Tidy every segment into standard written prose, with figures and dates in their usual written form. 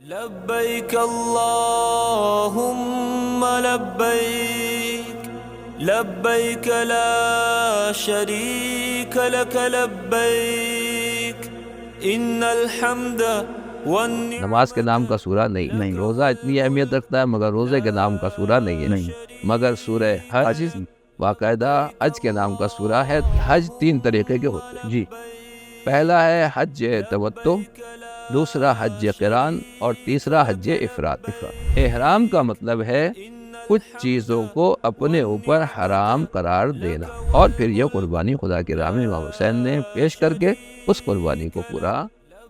لبيك اللهم لبيك لبيك لا شريك لك لبيك إن الحمد والنعمة. نماز کے نام کا سورہ نہیں. روزہ اتنی اہمیت رکھتا ہے مگر روزے کے نام کا سورہ نہیں ہے. مگر سورہ حج باقاعدہ حج کے نام کا سورہ ہے. حج 3 طریقے کے ہوتے ہیں جی. پہلا ہے حج تمتع، دوسرا حج قران اور تیسرا حج افراد. احرام کا مطلب ہے کچھ چیزوں کو اپنے اوپر حرام قرار دینا، اور پھر یہ قربانی خدا کی راہ میں امام حسین نے پیش کر کے اس قربانی کو پورا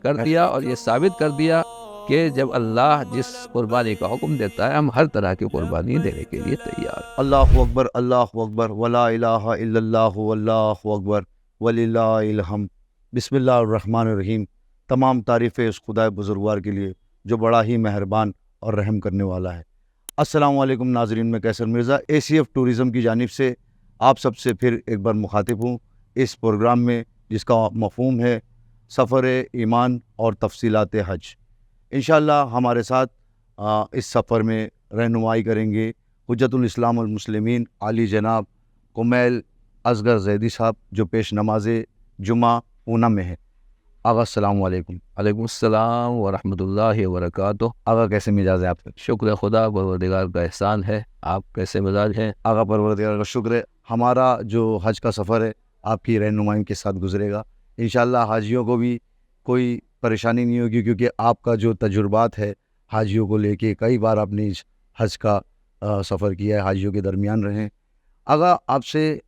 کر دیا، اور یہ ثابت کر دیا کہ جب اللہ جس قربانی کا حکم دیتا ہے ہم ہر طرح کی قربانی دینے کے لیے تیار. اللہ اکبر ولا الہ الا اللہ واللہ اکبر وللہ الحمد. بسم اللہ الرحمن الرحیم. تمام تعریفیں اس خدائے بزرگوار کے لیے جو بڑا ہی مہربان اور رحم کرنے والا ہے. السلام علیکم ناظرین، میں کیسر مرزا ACF ٹورزم کی جانب سے آپ سب سے پھر ایک بار مخاطب ہوں اس پروگرام میں جس کا مفہوم ہے سفر ایمان اور تفصیلات حج. انشاءاللہ ہمارے ساتھ اس سفر میں رہنمائی کریں گے حجت الاسلام والمسلمین عالی جناب کمیل اصغر زیدی صاحب جو پیش نماز جمعہ پونہ میں ہے. آغا السلام علیکم. علیکم السلام ورحمۃ اللہ وبرکاتہ. آغا کیسے مزاج ہے آپ کا؟ شکر خدا، پروردگار کا احسان ہے. آپ کیسے مزاج ہیں؟ آغا پروردگار کا شکر ہے. ہمارا جو حج کا سفر ہے آپ کی رہنمائی کے ساتھ گزرے گا. انشاءاللہ حاجیوں کو بھی کوئی پریشانی نہیں ہوگی، کیونکہ آپ کا جو تجربات ہے حاجیوں کو لے کے، کئی بار آپ نے حج کا سفر کیا ہے، حاجیوں کے درمیان رہیں. آغا آپ سے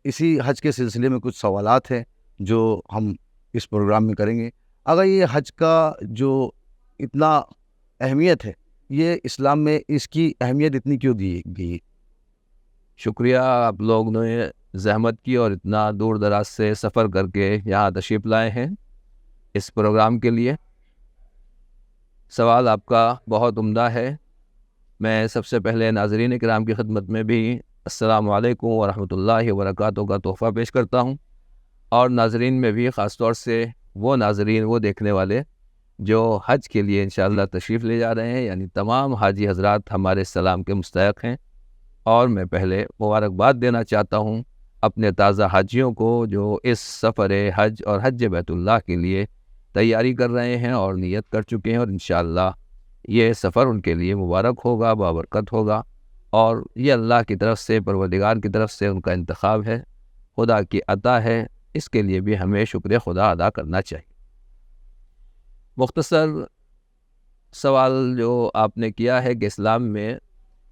اسی حج کے سلسلے میں کچھ سوالات ہیں جو ہم اس پروگرام میں کریں گے. اگر یہ حج کا جو اتنا اہمیت ہے، یہ اسلام میں اس کی اہمیت اتنی کیوں دی گئی؟ شکریہ، آپ لوگ نے زحمت کی اور اتنا دور دراز سے سفر کر کے یہاں تشریف لائے ہیں اس پروگرام کے لیے. سوال آپ کا بہت عمدہ ہے. میں سب سے پہلے ناظرین کرام کی خدمت میں بھی السلام علیکم ورحمۃ اللہ وبرکاتہ کا تحفہ پیش کرتا ہوں، اور ناظرین میں بھی خاص طور سے وہ ناظرین، وہ دیکھنے والے جو حج کے لیے انشاءاللہ تشریف لے جا رہے ہیں، یعنی تمام حاجی حضرات ہمارے سلام کے مستحق ہیں. اور میں پہلے مبارکباد دینا چاہتا ہوں اپنے تازہ حاجیوں کو جو اس سفر حج اور حج بیت اللہ کے لیے تیاری کر رہے ہیں اور نیت کر چکے ہیں، اور انشاءاللہ یہ سفر ان کے لیے مبارک ہوگا، بابرکت ہوگا، اور یہ اللہ کی طرف سے، پروردگار کی طرف سے ان کا انتخاب ہے، خدا کی عطا ہے. اس کے لیے بھی ہمیں شکر خدا ادا کرنا چاہیے. مختصر سوال جو آپ نے کیا ہے کہ اسلام میں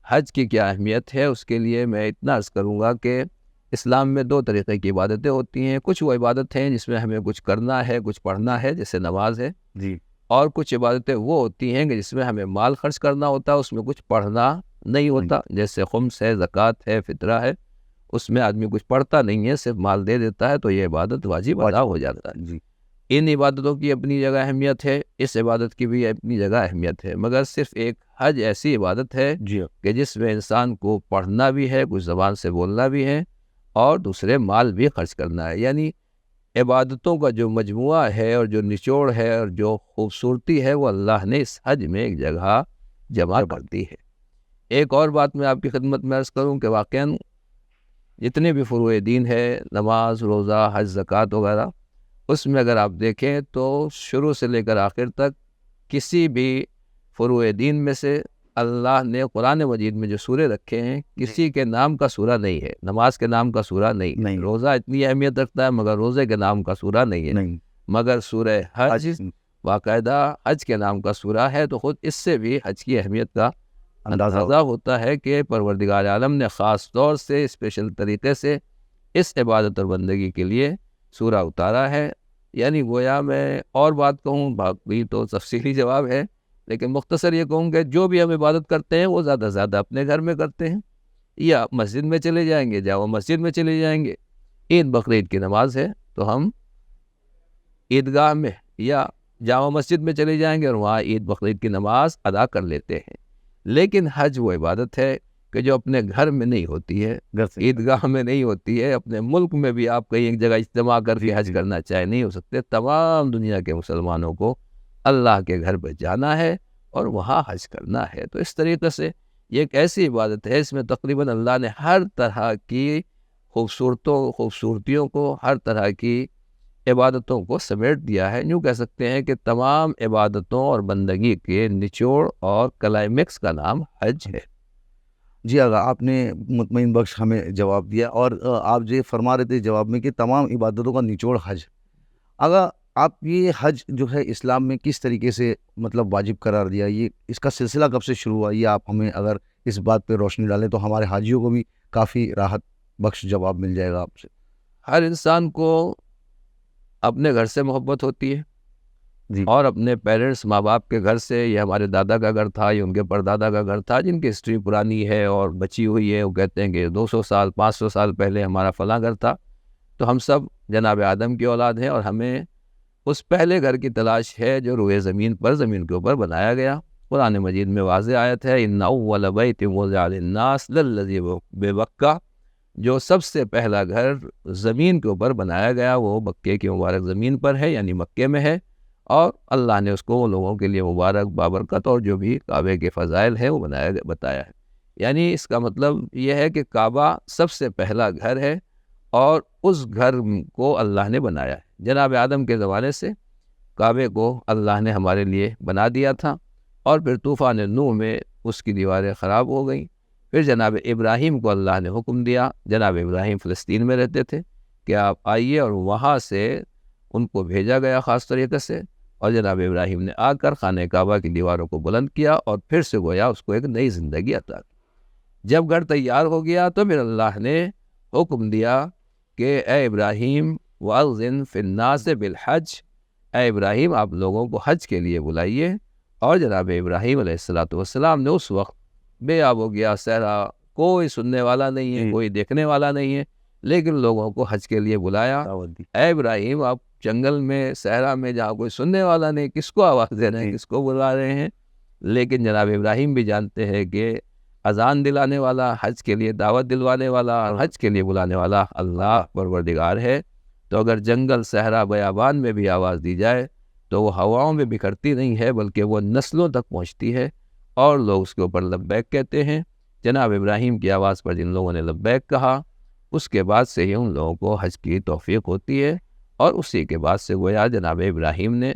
حج کی کیا اہمیت ہے، اس کے لیے میں اتنا عرض کروں گا کہ اسلام میں 2 طریقے کی عبادتیں ہوتی ہیں. کچھ وہ عبادت ہیں جس میں ہمیں کچھ کرنا ہے، کچھ پڑھنا ہے، جیسے نماز ہے جی. اور کچھ عبادتیں وہ ہوتی ہیں کہ جس میں ہمیں مال خرچ کرنا ہوتا ہے، اس میں کچھ پڑھنا نہیں ہوتا، جیسے خمس ہے، زکوٰۃ ہے، فطرہ ہے. اس میں آدمی کچھ پڑھتا نہیں ہے، صرف مال دے دیتا ہے، تو یہ عبادت واجب ادا ہو جاتا ہے. جی. ان عبادتوں کی اپنی جگہ اہمیت ہے، اس عبادت کی بھی اپنی جگہ اہمیت ہے، مگر صرف ایک حج ایسی عبادت ہے جی. کہ جس میں انسان کو پڑھنا بھی ہے، کچھ زبان سے بولنا بھی ہے، اور دوسرے مال بھی خرچ کرنا ہے. یعنی عبادتوں کا جو مجموعہ ہے اور جو نچوڑ ہے اور جو خوبصورتی ہے وہ اللہ نے اس حج میں ایک جگہ جمع کر دی ہے. ایک اور بات میں آپ کی خدمت میں عرض کروں کہ واقعاً جتنے بھی فروع دین ہے، نماز، روزہ، حج، زکوٰۃ وغیرہ، اس میں اگر آپ دیکھیں تو شروع سے لے کر آخر تک کسی بھی فروع دین میں سے اللہ نے قرآن مجید میں جو سورے رکھے ہیں کسی کے نام کا سورہ نہیں ہے. نماز کے نام کا سورہ نہیں. روزہ اتنی اہمیت رکھتا ہے مگر روزے کے نام کا سورہ نہیں ہے. مگر سورہ حج باقاعدہ حج کے نام کا سورہ ہے. تو خود اس سے بھی حج کی اہمیت کا اندازہ ہوتا ہے کہ پروردگار عالم نے خاص طور سے اسپیشل طریقے سے اس عبادت اور بندگی کے لیے سورہ اتارا ہے. یعنی گویا میں اور بات کہوں، باقی تو تفصیلی جواب ہے، لیکن مختصر یہ کہوں کہ جو بھی ہم عبادت کرتے ہیں وہ زیادہ سے زیادہ اپنے گھر میں کرتے ہیں، یا مسجد میں چلے جائیں گے، جامع مسجد میں چلے جائیں گے. عید بقرعید کی نماز ہے تو ہم عیدگاہ میں یا جامع مسجد میں چلے جائیں گے اور وہاں عید بقرعید کی نماز ادا کر لیتے ہیں. لیکن حج وہ عبادت ہے کہ جو اپنے گھر میں نہیں ہوتی ہے، عیدگاہ میں نہیں ہوتی ہے. اپنے ملک میں بھی آپ کہیں ایک جگہ اجتماع کر کے حج کرنا چاہے نہیں ہو سکتے. تمام دنیا کے مسلمانوں کو اللہ کے گھر پہ جانا ہے اور وہاں حج کرنا ہے۔ تو اس طریقے سے یہ ایک ایسی عبادت ہے، اس میں تقریباً اللہ نے ہر طرح کی خوبصورتیوں کو، ہر طرح کی عبادتوں کو سمیٹ دیا ہے۔ یوں کہہ سکتے ہیں کہ تمام عبادتوں اور بندگی کے نچوڑ اور کلائمیکس کا نام حج ہے۔ جی آقا، آپ نے مطمئن بخش ہمیں جواب دیا، اور آپ جو فرما رہے تھے جواب میں کہ تمام عبادتوں کا نچوڑ حج۔ آقا، آپ یہ حج جو ہے اسلام میں کس طریقے سے مطلب واجب قرار دیا، یہ اس کا سلسلہ کب سے شروع ہوا، یہ آپ ہمیں اگر اس بات پہ روشنی ڈالیں تو ہمارے حاجیوں کو بھی کافی راحت بخش جواب مل جائے گا آپ سے۔ ہر انسان کو اپنے گھر سے محبت ہوتی ہے، جی اور اپنے پیرنٹس، ماں باپ کے گھر سے، یہ ہمارے دادا کا گھر تھا، یہ ان کے پردادا کا گھر تھا، جن کی ہسٹری پرانی ہے اور بچی ہوئی ہے۔ وہ کہتے ہیں کہ 200 سال 500 سال پہلے ہمارا فلاں گھر تھا۔ تو ہم سب جناب آدم کی اولاد ہیں، اور ہمیں اس پہلے گھر کی تلاش ہے جو روئے زمین کے اوپر بنایا گیا۔ قرآن مجید میں واضح آیت ہے، ان اول بیت وضع للناس للذی ببکہ، جو سب سے پہلا گھر زمین کے اوپر بنایا گیا وہ مکے کی مبارک زمین پر ہے، یعنی مکے میں ہے، اور اللہ نے اس کو وہ لوگوں کے لیے مبارک بابرکت اور جو بھی کعبے کے فضائل ہے وہ بتایا ہے۔ یعنی اس کا مطلب یہ ہے کہ کعبہ سب سے پہلا گھر ہے، اور اس گھر کو اللہ نے بنایا ہے۔ جناب آدم کے زمانے سے کعبے کو اللہ نے ہمارے لیے بنا دیا تھا، اور پھر طوفان نوح میں اس کی دیواریں خراب ہو گئیں۔ پھر جناب ابراہیم کو اللہ نے حکم دیا، جناب ابراہیم فلسطین میں رہتے تھے، کہ آپ آئیے، اور وہاں سے ان کو بھیجا گیا خاص طریقے سے، اور جناب ابراہیم نے آ کر خانہ کعبہ کی دیواروں کو بلند کیا، اور پھر سے گویا اس کو ایک نئی زندگی عطا کی۔ جب گھر تیار ہو گیا تو پھر اللہ نے حکم دیا کہ اے ابراہیم وَأَذِّن فِي النَّاسِ بِالْحَجِّ، اے ابراہیم آپ لوگوں کو حج کے لیے بلائیے۔ اور جناب ابراہیم علیہ السلام نے اس وقت بے آب ہو گیا، صحرا، کوئی سننے والا نہیں ہے، کوئی دیکھنے والا نہیں ہے، لیکن لوگوں کو حج کے لیے بلایا۔ اے ابراہیم آپ جنگل میں، صحرا میں، جہاں کوئی سننے والا نہیں، کس کو آواز دے رہے ہیں، کس کو بلا رہے ہیں؟ لیکن جناب ابراہیم بھی جانتے ہیں کہ اذان دلانے والا، حج کے لیے دعوت دلوانے والا، اور حج کے لیے بلانے والا اللہ پروردگار ہے۔ تو اگر جنگل، صحرا، بیابان میں بھی آواز دی جائے تو وہ ہواؤں میں بکھرتی نہیں ہے، بلکہ وہ نسلوں تک پہنچتی ہے، اور لوگ اس کے اوپر لبیک کہتے ہیں۔ جناب ابراہیم کی آواز پر جن لوگوں نے لبیک کہا، اس کے بعد سے ہی ان لوگوں کو حج کی توفیق ہوتی ہے، اور اسی کے بعد سے گویا جناب ابراہیم نے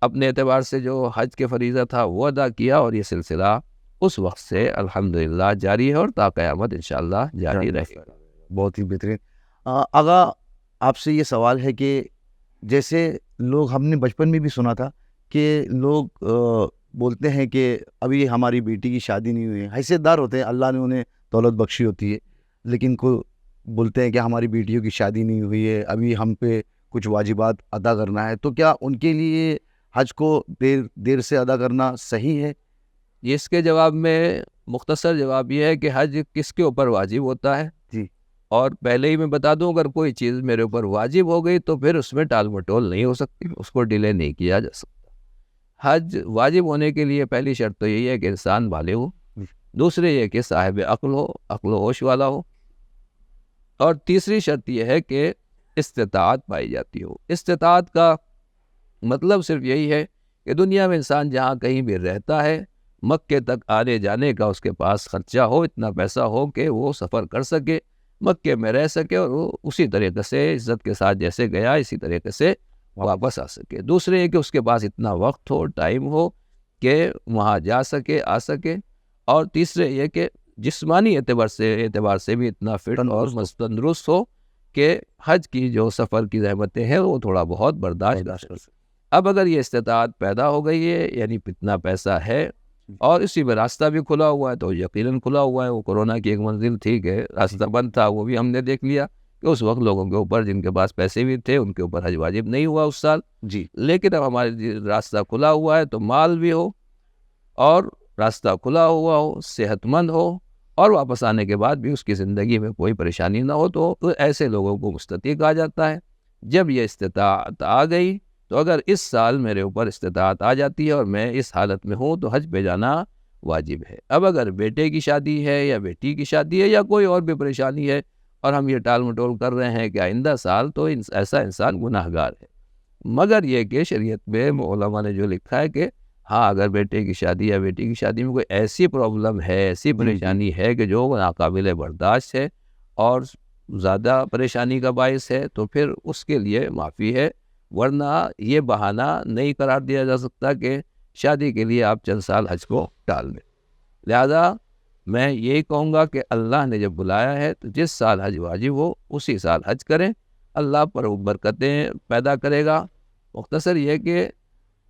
اپنے اعتبار سے جو حج کے فریضہ تھا وہ ادا کیا، اور یہ سلسلہ اس وقت سے الحمدللہ جاری ہے، اور تا قیامت انشاءاللہ جاری رہے گا۔ بہت ہی بہترین۔ آغا، آپ سے یہ سوال ہے کہ جیسے لوگ، ہم نے بچپن میں بھی سنا تھا کہ لوگ بولتے ہیں کہ ابھی ہماری بیٹی کی شادی نہیں ہوئی ہے، حیثیت دار ہوتے ہیں، اللہ نے انہیں دولت بخشی ہوتی ہے، لیکن کوئی بولتے ہیں کہ ہماری بیٹیوں کی شادی نہیں ہوئی ہے، ابھی ہم پہ کچھ واجبات ادا کرنا ہے، تو کیا ان کے لیے حج کو دیر سے ادا کرنا صحیح ہے؟ اس کے جواب میں مختصر جواب یہ ہے کہ حج کس کے اوپر واجب ہوتا ہے، جی، اور پہلے ہی میں بتا دوں، اگر کوئی چیز میرے اوپر واجب ہو گئی تو پھر اس میں ٹال مٹول نہیں ہو سکتی، اس کو ڈیلے نہیں کیا جا سکتا۔ حج واجب ہونے کے لیے پہلی شرط تو یہی ہے کہ انسان بالغ ہو، دوسرے یہ کہ صاحب عقل ہو، عقل و ہوش والا ہو، اور تیسری شرط یہ ہے کہ استطاعت پائی جاتی ہو۔ استطاعت کا مطلب صرف یہی ہے کہ دنیا میں انسان جہاں کہیں بھی رہتا ہے، مکے تک آنے جانے کا اس کے پاس خرچہ ہو، اتنا پیسہ ہو کہ وہ سفر کر سکے، مکے میں رہ سکے، اور وہ اسی طریقے سے عزت کے ساتھ جیسے گیا اسی طریقے سے واپس آ سکے۔ دوسرے یہ کہ اس کے پاس اتنا وقت ہو، ٹائم ہو کہ وہاں جا سکے، آ سکے، اور تیسرے یہ کہ جسمانی اعتبار سے بھی اتنا فٹ اور تندرست ہو کہ حج کی جو سفر کی زحمتیں ہیں وہ تھوڑا بہت برداشت کر سکے۔ اب اگر یہ استطاعت پیدا ہو گئی ہے، یعنی اتنا پیسہ ہے، اور اسی میں راستہ بھی کھلا ہوا ہے، تو یقیناً کھلا ہوا ہے۔ وہ کورونا کی ایک منزل تھی کہ راستہ بند تھا، وہ بھی ہم نے دیکھ لیا کہ اس وقت لوگوں کے اوپر، جن کے پاس پیسے بھی تھے، ان کے اوپر حج واجب نہیں ہوا اس سال۔ جی، لیکن اب ہمارے راستہ کھلا ہوا ہے، تو مال بھی ہو، اور راستہ کھلا ہوا ہو، صحت مند ہو، اور واپس آنے کے بعد بھی اس کی زندگی میں کوئی پریشانی نہ ہو، تو ایسے لوگوں کو مستطیع کہا جاتا ہے۔ جب یہ استطاعت آ گئی، تو اگر اس سال میرے اوپر استطاعت آ جاتی ہے اور میں اس حالت میں ہوں تو حج پہ جانا واجب ہے۔ اب اگر بیٹے کی شادی ہے یا بیٹی کی شادی ہے یا کوئی اور بھی پریشانی ہے، اور ہم یہ ٹال مٹول کر رہے ہیں کہ آئندہ سال، تو ایسا انسان گناہگار ہے۔ مگر یہ کہ شریعت میں علماء نے جو لکھا ہے کہ ہاں اگر بیٹے کی شادی یا بیٹی کی شادی میں کوئی ایسی پرابلم ہے، ایسی پریشانی ہے کہ جو ناقابل برداشت ہے اور زیادہ پریشانی کا باعث ہے، تو پھر اس کے لیے معافی ہے، ورنہ یہ بہانہ نہیں قرار دیا جا سکتا کہ شادی کے لیے آپ چند سال حج کو ٹال دیں۔ لہذا میں یہی کہوں گا کہ اللہ نے جب بلایا ہے تو جس سال حج واجب ہو اسی سال حج کریں، اللہ پر برکتیں پیدا کرے گا۔ مختصر یہ کہ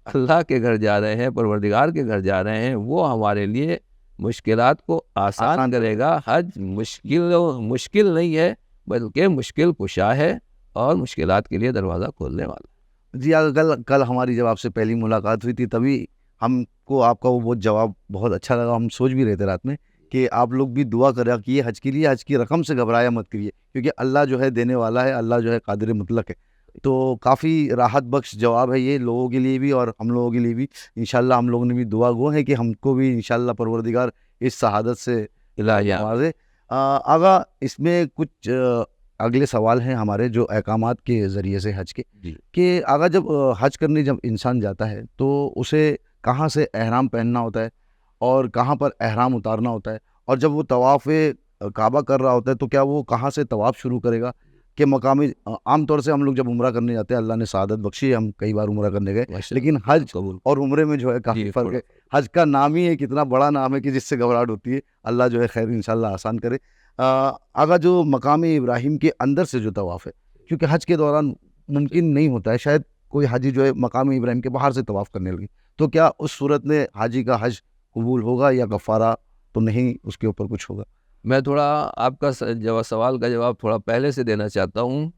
اللہ کے گھر جا رہے ہیں، پروردگار کے گھر جا رہے ہیں، وہ ہمارے لیے مشکلات کو آسان کرے گا۔ حج مشکل نہیں ہے بلکہ مشکل کشا ہے اور مشکلات کے لیے دروازہ کھولنے والا۔ جی کل ہماری جب آپ سے پہلی ملاقات ہوئی تھی تبھی ہم کو آپ کا وہ جواب بہت اچھا لگا۔ ہم سوچ بھی رہے تھے رات میں کہ آپ لوگ بھی دعا کرا کیے حج کے لیے، حج کی رقم سے گھبرایا مت کریے، کیونکہ اللہ جو ہے دینے والا ہے، اللہ جو ہے قادر مطلق ہے۔ تو کافی راحت بخش جواب ہے یہ لوگوں کے لیے بھی اور ہم لوگوں کے لیے بھی۔ انشاءاللہ ہم لوگوں نے بھی دعا گو ہے کہ ہم کو بھی انشاءاللہ پروردگار اس شہادت سے نوازے۔ آغا اس میں کچھ اگلے سوال ہیں ہمارے جو احکامات کے ذریعے سے حج کے، کہ آغا جب حج کرنے جب انسان جاتا ہے تو اسے کہاں سے احرام پہننا ہوتا ہے اور کہاں پر احرام اتارنا ہوتا ہے، اور جب وہ طواف کعبہ کر رہا ہوتا ہے تو کیا وہ کہاں سے طواف شروع کرے گا؟ کہ مقامی عام طور سے ہم لوگ جب عمرہ کرنے جاتے ہیں، اللہ نے سعادت بخشی ہے، ہم کئی بار عمرہ کرنے گئے، لیکن حج اور عمرے میں جو ہے کافی فرق ہے۔ حج کا نام ہی ایک اتنا بڑا نام ہے کہ جس سے گھبراہٹ ہوتی ہے، اللہ جو ہے خیر انشاءاللہ آسان کرے۔ آگا جو مقام ابراہیم کے اندر سے جو طواف ہے، کیونکہ حج کے دوران ممکن نہیں ہوتا ہے، شاید کوئی حاجی جو ہے مقام ابراہیم کے باہر سے طواف کرنے لگے، تو کیا اس صورت میں حاجی کا حج قبول ہوگا یا کفارہ تو نہیں اس کے اوپر کچھ ہوگا؟ میں تھوڑا آپ کا سوال کا جواب تھوڑا پہلے سے دینا چاہتا ہوں۔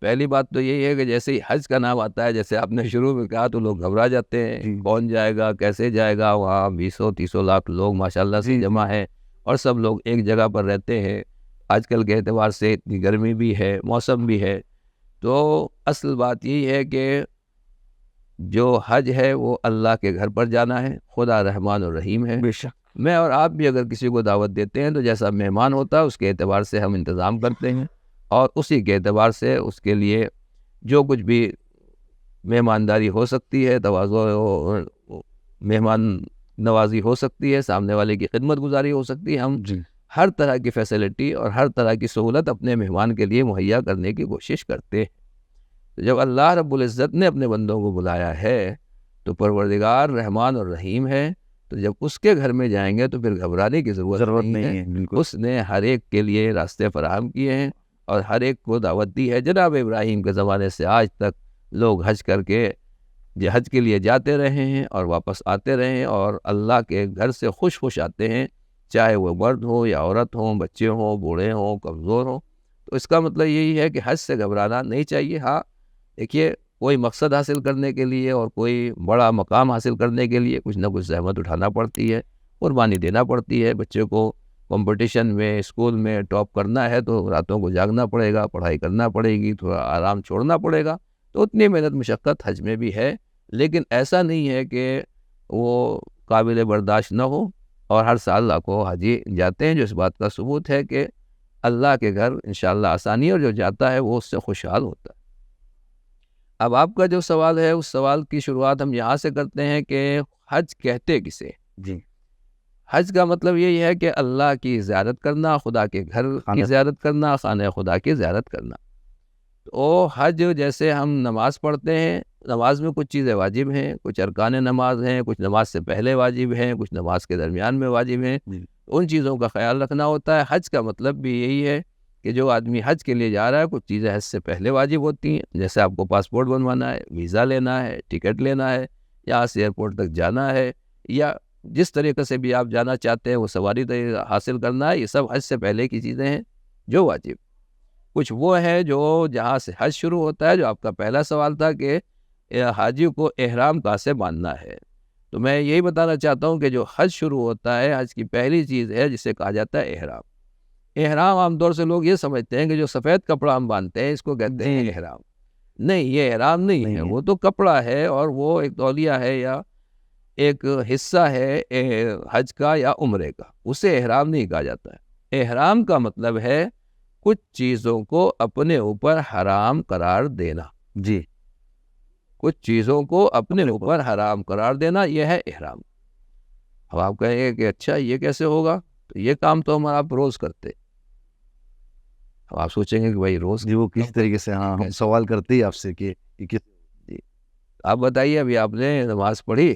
پہلی بات تو یہی ہے کہ جیسے ہی حج کا نام آتا ہے، جیسے آپ نے شروع میں کہا، تو لوگ گھبرا جاتے ہیں، کون جائے گا، کیسے جائے گا، وہاں 20-30 لاکھ لوگ ماشاءاللہ سے جمع ہیں اور سب لوگ ایک جگہ پر رہتے ہیں۔ آج کل کے اعتبار سے اتنی گرمی بھی ہے، موسم بھی ہے، تو اصل بات یہی ہے کہ جو حج ہے وہ اللہ کے گھر پر جانا ہے، خدا رحمان الرحیم ہے۔ بے شک میں اور آپ بھی اگر کسی کو دعوت دیتے ہیں تو جیسا مہمان ہوتا ہے اس کے اعتبار سے ہم انتظام کرتے ہیں، اور اسی کے اعتبار سے اس کے لیے جو کچھ بھی مہمانداری ہو سکتی ہے، تواضع مہمان نوازی ہو سکتی ہے، سامنے والے کی خدمت گزاری ہو سکتی ہے، ہم ہر طرح کی فیسلٹی اور ہر طرح کی سہولت اپنے مہمان کے لیے مہیا کرنے کی کوشش کرتے ہیں۔ جب اللہ رب العزت نے اپنے بندوں کو بلایا ہے تو پروردگار رحمان اور رحیم ہے، تو جب اس کے گھر میں جائیں گے تو پھر گھبرانے کی ضرورت نہیں ہے۔ بالکل اس نے ہر ایک کے لیے راستے فراہم کیے ہیں اور ہر ایک کو دعوت دی ہے۔ جناب ابراہیم کے زمانے سے آج تک لوگ حج کر کے حج کے لیے جاتے رہے ہیں اور واپس آتے رہے ہیں، اور اللہ کے گھر سے خوش خوش آتے ہیں، چاہے وہ مرد ہو یا عورت ہوں، بچے ہوں، بوڑھے ہوں، کمزور ہوں۔ تو اس کا مطلب یہی ہے کہ حج سے گھبرانا نہیں چاہیے۔ ہاں دیکھیے، کوئی مقصد حاصل کرنے کے لیے اور کوئی بڑا مقام حاصل کرنے کے لیے کچھ نہ کچھ زحمت اٹھانا پڑتی ہے، قربانی دینا پڑتی ہے۔ بچے کو کمپٹیشن میں، اسکول میں ٹاپ کرنا ہے تو راتوں کو جاگنا پڑے گا، پڑھائی کرنا پڑے گی، تھوڑا آرام چھوڑنا پڑے گا، تو اتنی محنت مشقت حج میں بھی ہے، لیکن ایسا نہیں ہے کہ وہ قابل برداشت نہ ہو، اور ہر سال لاکھوں حاجی جاتے ہیں، جو اس بات کا ثبوت ہے کہ اللہ کے گھر انشاءاللہ آسانی، اور جو جاتا ہے وہ اس سے خوشحال ہوتا ہے۔ اب آپ کا جو سوال ہے، اس سوال کی شروعات ہم یہاں سے کرتے ہیں کہ حج کہتے کسے؟ حج کا مطلب یہی ہے کہ اللہ کی زیارت کرنا، خدا کے گھر کی زیارت کرنا، خانہ خدا کی زیارت کرنا۔ تو حج جیسے ہم نماز پڑھتے ہیں، نماز میں کچھ چیزیں واجب ہیں، کچھ ارکان نماز ہیں، کچھ نماز سے پہلے واجب ہیں، کچھ نماز کے درمیان میں واجب ہیں، ان چیزوں کا خیال رکھنا ہوتا ہے۔ حج کا مطلب بھی یہی ہے کہ جو آدمی حج کے لیے جا رہا ہے، کچھ چیزیں حج سے پہلے واجب ہوتی ہیں، جیسے آپ کو پاسپورٹ بنوانا ہے، ویزا لینا ہے، ٹکٹ لینا ہے، یہاں سے ایئرپورٹ تک جانا ہے، یا جس طریقے سے بھی آپ جانا چاہتے ہیں وہ سواری حاصل کرنا ہے، یہ سب حج سے پہلے کی چیزیں ہیں جو واجب۔ کچھ وہ ہے جو جہاں سے حج شروع ہوتا ہے، جو آپ کا پہلا سوال تھا کہ حاجی کو احرام کہاں سے باندھنا ہے، تو میں یہی بتانا چاہتا ہوں کہ جو حج شروع ہوتا ہے، حج کی پہلی چیز ہے جسے کہا جاتا ہے احرام۔ احرام عام طور سے لوگ یہ سمجھتے ہیں کہ جو سفید کپڑا ہم باندھتے ہیں اس کو کہتے ہیں احرام۔ نہیں، یہ احرام نہیں ہے، وہ تو کپڑا ہے، اور وہ ایک تولیہ ہے یا ایک حصہ ہے حج کا یا عمرے کا، اسے احرام نہیں کہا جاتا ہے۔ احرام کا مطلب ہے کچھ چیزوں کو اپنے اوپر حرام قرار دینا۔ کچھ چیزوں کو اپنے اوپر حرام قرار دینا، یہ ہے احرام۔ اب آپ کہیں گے کہ اچھا یہ کیسے ہوگا؟ تو یہ کام تو ہمارا آپ روز کرتے۔ اب آپ سوچیں گے کہ بھائی روز جی وہ کس طریقے سے، ہاں ہم سوال کرتے ہی آپ سے کہ کس، آپ بتائیے، ابھی آپ نے نماز پڑھی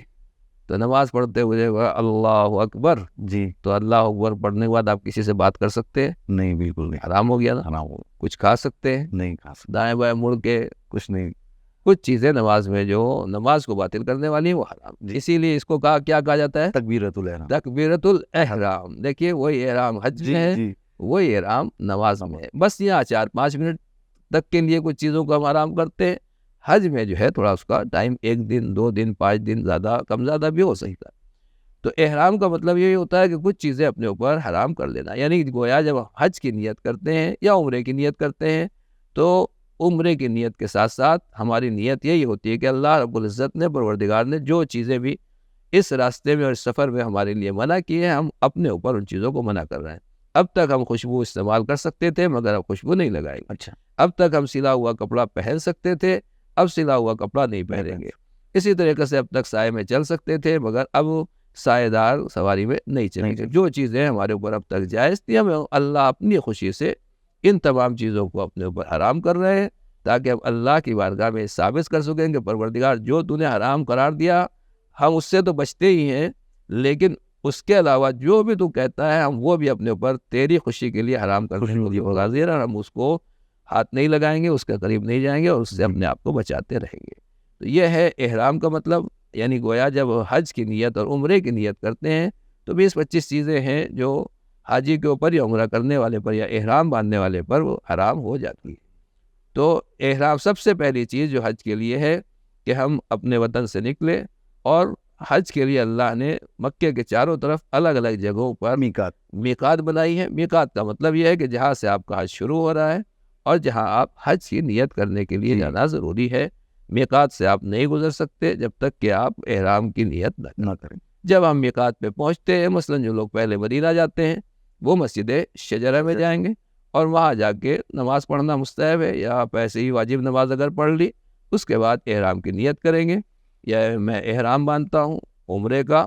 تو نماز پڑھتے ہوئے اللہ اکبر، جی تو اللہ اکبر پڑھنے کے بعد آپ کسی سے بات کر سکتے ہیں؟ نہیں بالکل نہیں، حرام ہو گیا نا۔ حرام ہو، کچھ کھا سکتے ہیں؟ نہیں کھا سکتے، دائیں بائیں مڑ کے کچھ نہیں، کچھ چیزیں نماز میں جو نماز کو باطل کرنے والی ہیں وہ حرام، اسی لیے اس کو کیا کہا جاتا ہے؟ تکبیرۃ الاحرام۔ تکبیرۃ الاحرام۔ دیکھیے وہی احرام حج جی میں ہے، جی وہی احرام نماز میں ہے، بس یہاں 4-5 منٹ تک کے لیے کچھ چیزوں کو ہم آرام کرتے ہیں۔ حج میں جو ہے تھوڑا اس کا ٹائم 1 دن 2 دن 5 دن زیادہ کم زیادہ بھی ہو سکتا ہے۔ تو احرام کا مطلب یہی ہوتا ہے کہ کچھ چیزیں اپنے اوپر حرام کر لینا، یعنی گویا جب حج کی نیت کرتے ہیں یا عمرے کی نیت کرتے ہیں تو عمرے کی نیت کے ساتھ ساتھ ہماری نیت یہی ہوتی ہے کہ اللہ رب العزت نے، پروردگار نے جو چیزیں بھی اس راستے میں اور اس سفر میں ہمارے لیے منع کی ہیں، ہم اپنے اوپر ان چیزوں کو منع کر رہے ہیں۔ اب تک ہم خوشبو استعمال کر سکتے تھے مگر اب خوشبو نہیں لگائیں گے۔ اچھا، اب تک ہم سلا ہوا کپڑا پہن سکتے تھے، اب سلا ہوا کپڑا نہیں پہنیں گے۔ اسی طریقے سے اب تک سائے میں چل سکتے تھے مگر اب سائے دار سواری میں نہیں چلیں گے۔ جو چیزیں ہمارے اوپر اب تک جائز تھی، ہمیں اللہ اپنی خوشی سے ان تمام چیزوں کو اپنے اوپر حرام کر رہے ہیں تاکہ ہم اللہ کی بارگاہ میں ثابت کر سکیں کہ پروردگار جو تو نے حرام قرار دیا ہم اس سے تو بچتے ہی ہیں، لیکن اس کے علاوہ جو بھی تو کہتا ہے ہم وہ بھی اپنے اوپر تیری خوشی کے لیے حرام کرنے کے لیے حاضر ہیں، اور ہم اس کو ہاتھ نہیں لگائیں گے، اس کے قریب نہیں جائیں گے اور اس سے اپنے آپ کو بچاتے رہیں گے۔ تو یہ ہے احرام کا مطلب، یعنی گویا جب حج کی نیت اور عمرے کی نیت کرتے ہیں تو 20-25 چیزیں ہیں جو حاجی کے اوپر یا عمرہ کرنے والے پر یا احرام باندھنے والے پر وہ حرام ہو جاتی ہے۔ تو احرام سب سے پہلی چیز جو حج کے لیے ہے کہ ہم اپنے وطن سے نکلیں، اور حج کے لیے اللہ نے مکے کے چاروں طرف الگ الگ جگہوں پر میقات بنائی ہے۔ میقات کا مطلب یہ ہے کہ جہاں سے آپ کا حج شروع ہو رہا ہے اور جہاں آپ حج کی نیت کرنے کے لیے جانا ضروری ہے۔ میقات سے آپ نہیں گزر سکتے جب تک کہ آپ احرام کی نیت نہ کریں۔ جب ہم میقات پہ پہنچتے ہیں، مثلا جو لوگ پہلے مدینہ جاتے ہیں وہ مسجد شجرہ میں جائیں گے اور وہاں جا کے نماز پڑھنا مستحب ہے، یا آپ ایسے ہی واجب نماز اگر پڑھ لی اس کے بعد احرام کی نیت کریں گے، یا میں احرام باندھتا ہوں عمرے کا،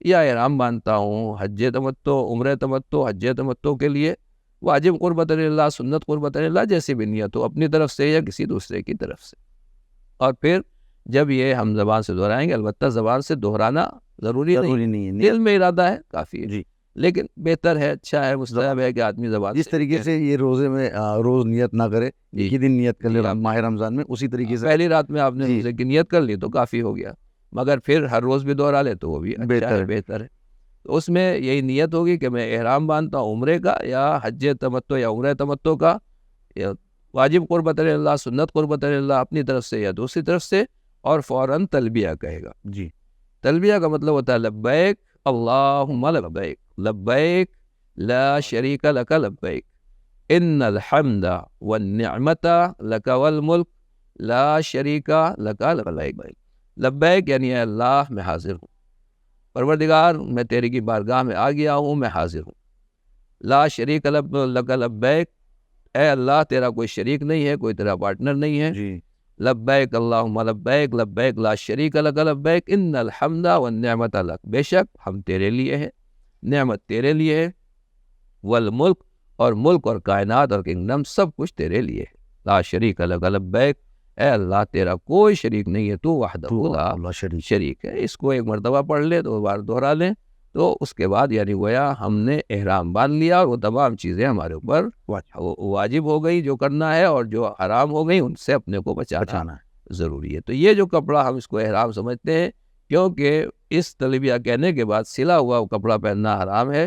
یا احرام باندھتا ہوں حج تمتع، عمرہ تمتع، حج تمتع کے لیے، واجب قربت اللہ، سنت قربت اللہ، جیسی بھی نیت ہو اپنی طرف سے یا کسی دوسرے کی طرف سے۔ اور پھر جب یہ ہم زبان سے دہرائیں گے، البتہ زبان سے دہرانا ضروری نہیں ہے، دل میں ارادہ ہے کافی ہے، لیکن بہتر ہے، اچھا ہے، مستحب ہے کہ آدمی زبان جس طریقے سے یہ روزے میں روز نیت نہ کرے، ایک ہی دن نیت کر لے ماہ رمضان میں، اسی طریقے سے پہلی رات میں آپ نے روزے کی نیت کر لی تو کافی ہو گیا، مگر پھر ہر روز بھی دہرا لے تو وہ بھی اچھا ہے، بہتر ہے۔ تو اس میں یہی نیت ہوگی کہ میں احرام باندھتا ہوں عمرے کا یا حج تمتع یا عمرہ تمتع کا، یا واجب قربت اللہ، سنت قربت اللہ اپنی طرف سے یا دوسری طرف سے، اور فوراً تلبیہ کہے گا۔ جی، تلبیہ کا مطلب ہوتا ہے لبیک اللہم لبیک، لبیک لا شریک لک لبیک، ان الحمد والنعمت لک والملک لا شریک لک لبیک۔ لبیک یعنی اے اللہ میں حاضر ہوں، پروردگار میں تیری کی بارگاہ میں آ گیا ہوں، میں حاضر ہوں۔ لا شریک لک لبیک، اے اللہ تیرا کوئی شریک نہیں ہے، کوئی تیرا پارٹنر نہیں ہے۔ جی، لبیک اللہم لبیک، لبیک لا شریک لک لبیک، ان الحمد والنعمت لک، بے شک ہم تیرے لیے ہیں، نعمت تیرے لیے ہے، والملک اور ملک اور کائنات اور کنگڈم سب کچھ تیرے لیے ہے۔ لا شریک لک لبیک، اے اللہ تیرا کوئی شریک نہیں ہے، تو وحدہ لا شریک ہے۔ اس کو ایک مرتبہ پڑھ لے، 2 بار دہرا لیں تو اس کے بعد یعنی گویا ہم نے احرام باندھ لیا اور وہ تمام چیزیں ہمارے اوپر واجب ہو گئی جو کرنا ہے، اور جو حرام ہو گئی ان سے اپنے کو بچانا ضروری ہے۔ تو یہ جو کپڑا ہم اس کو احرام سمجھتے ہیں، کیونکہ اس تلبیہ کہنے کے بعد سلا ہوا کپڑا پہننا حرام ہے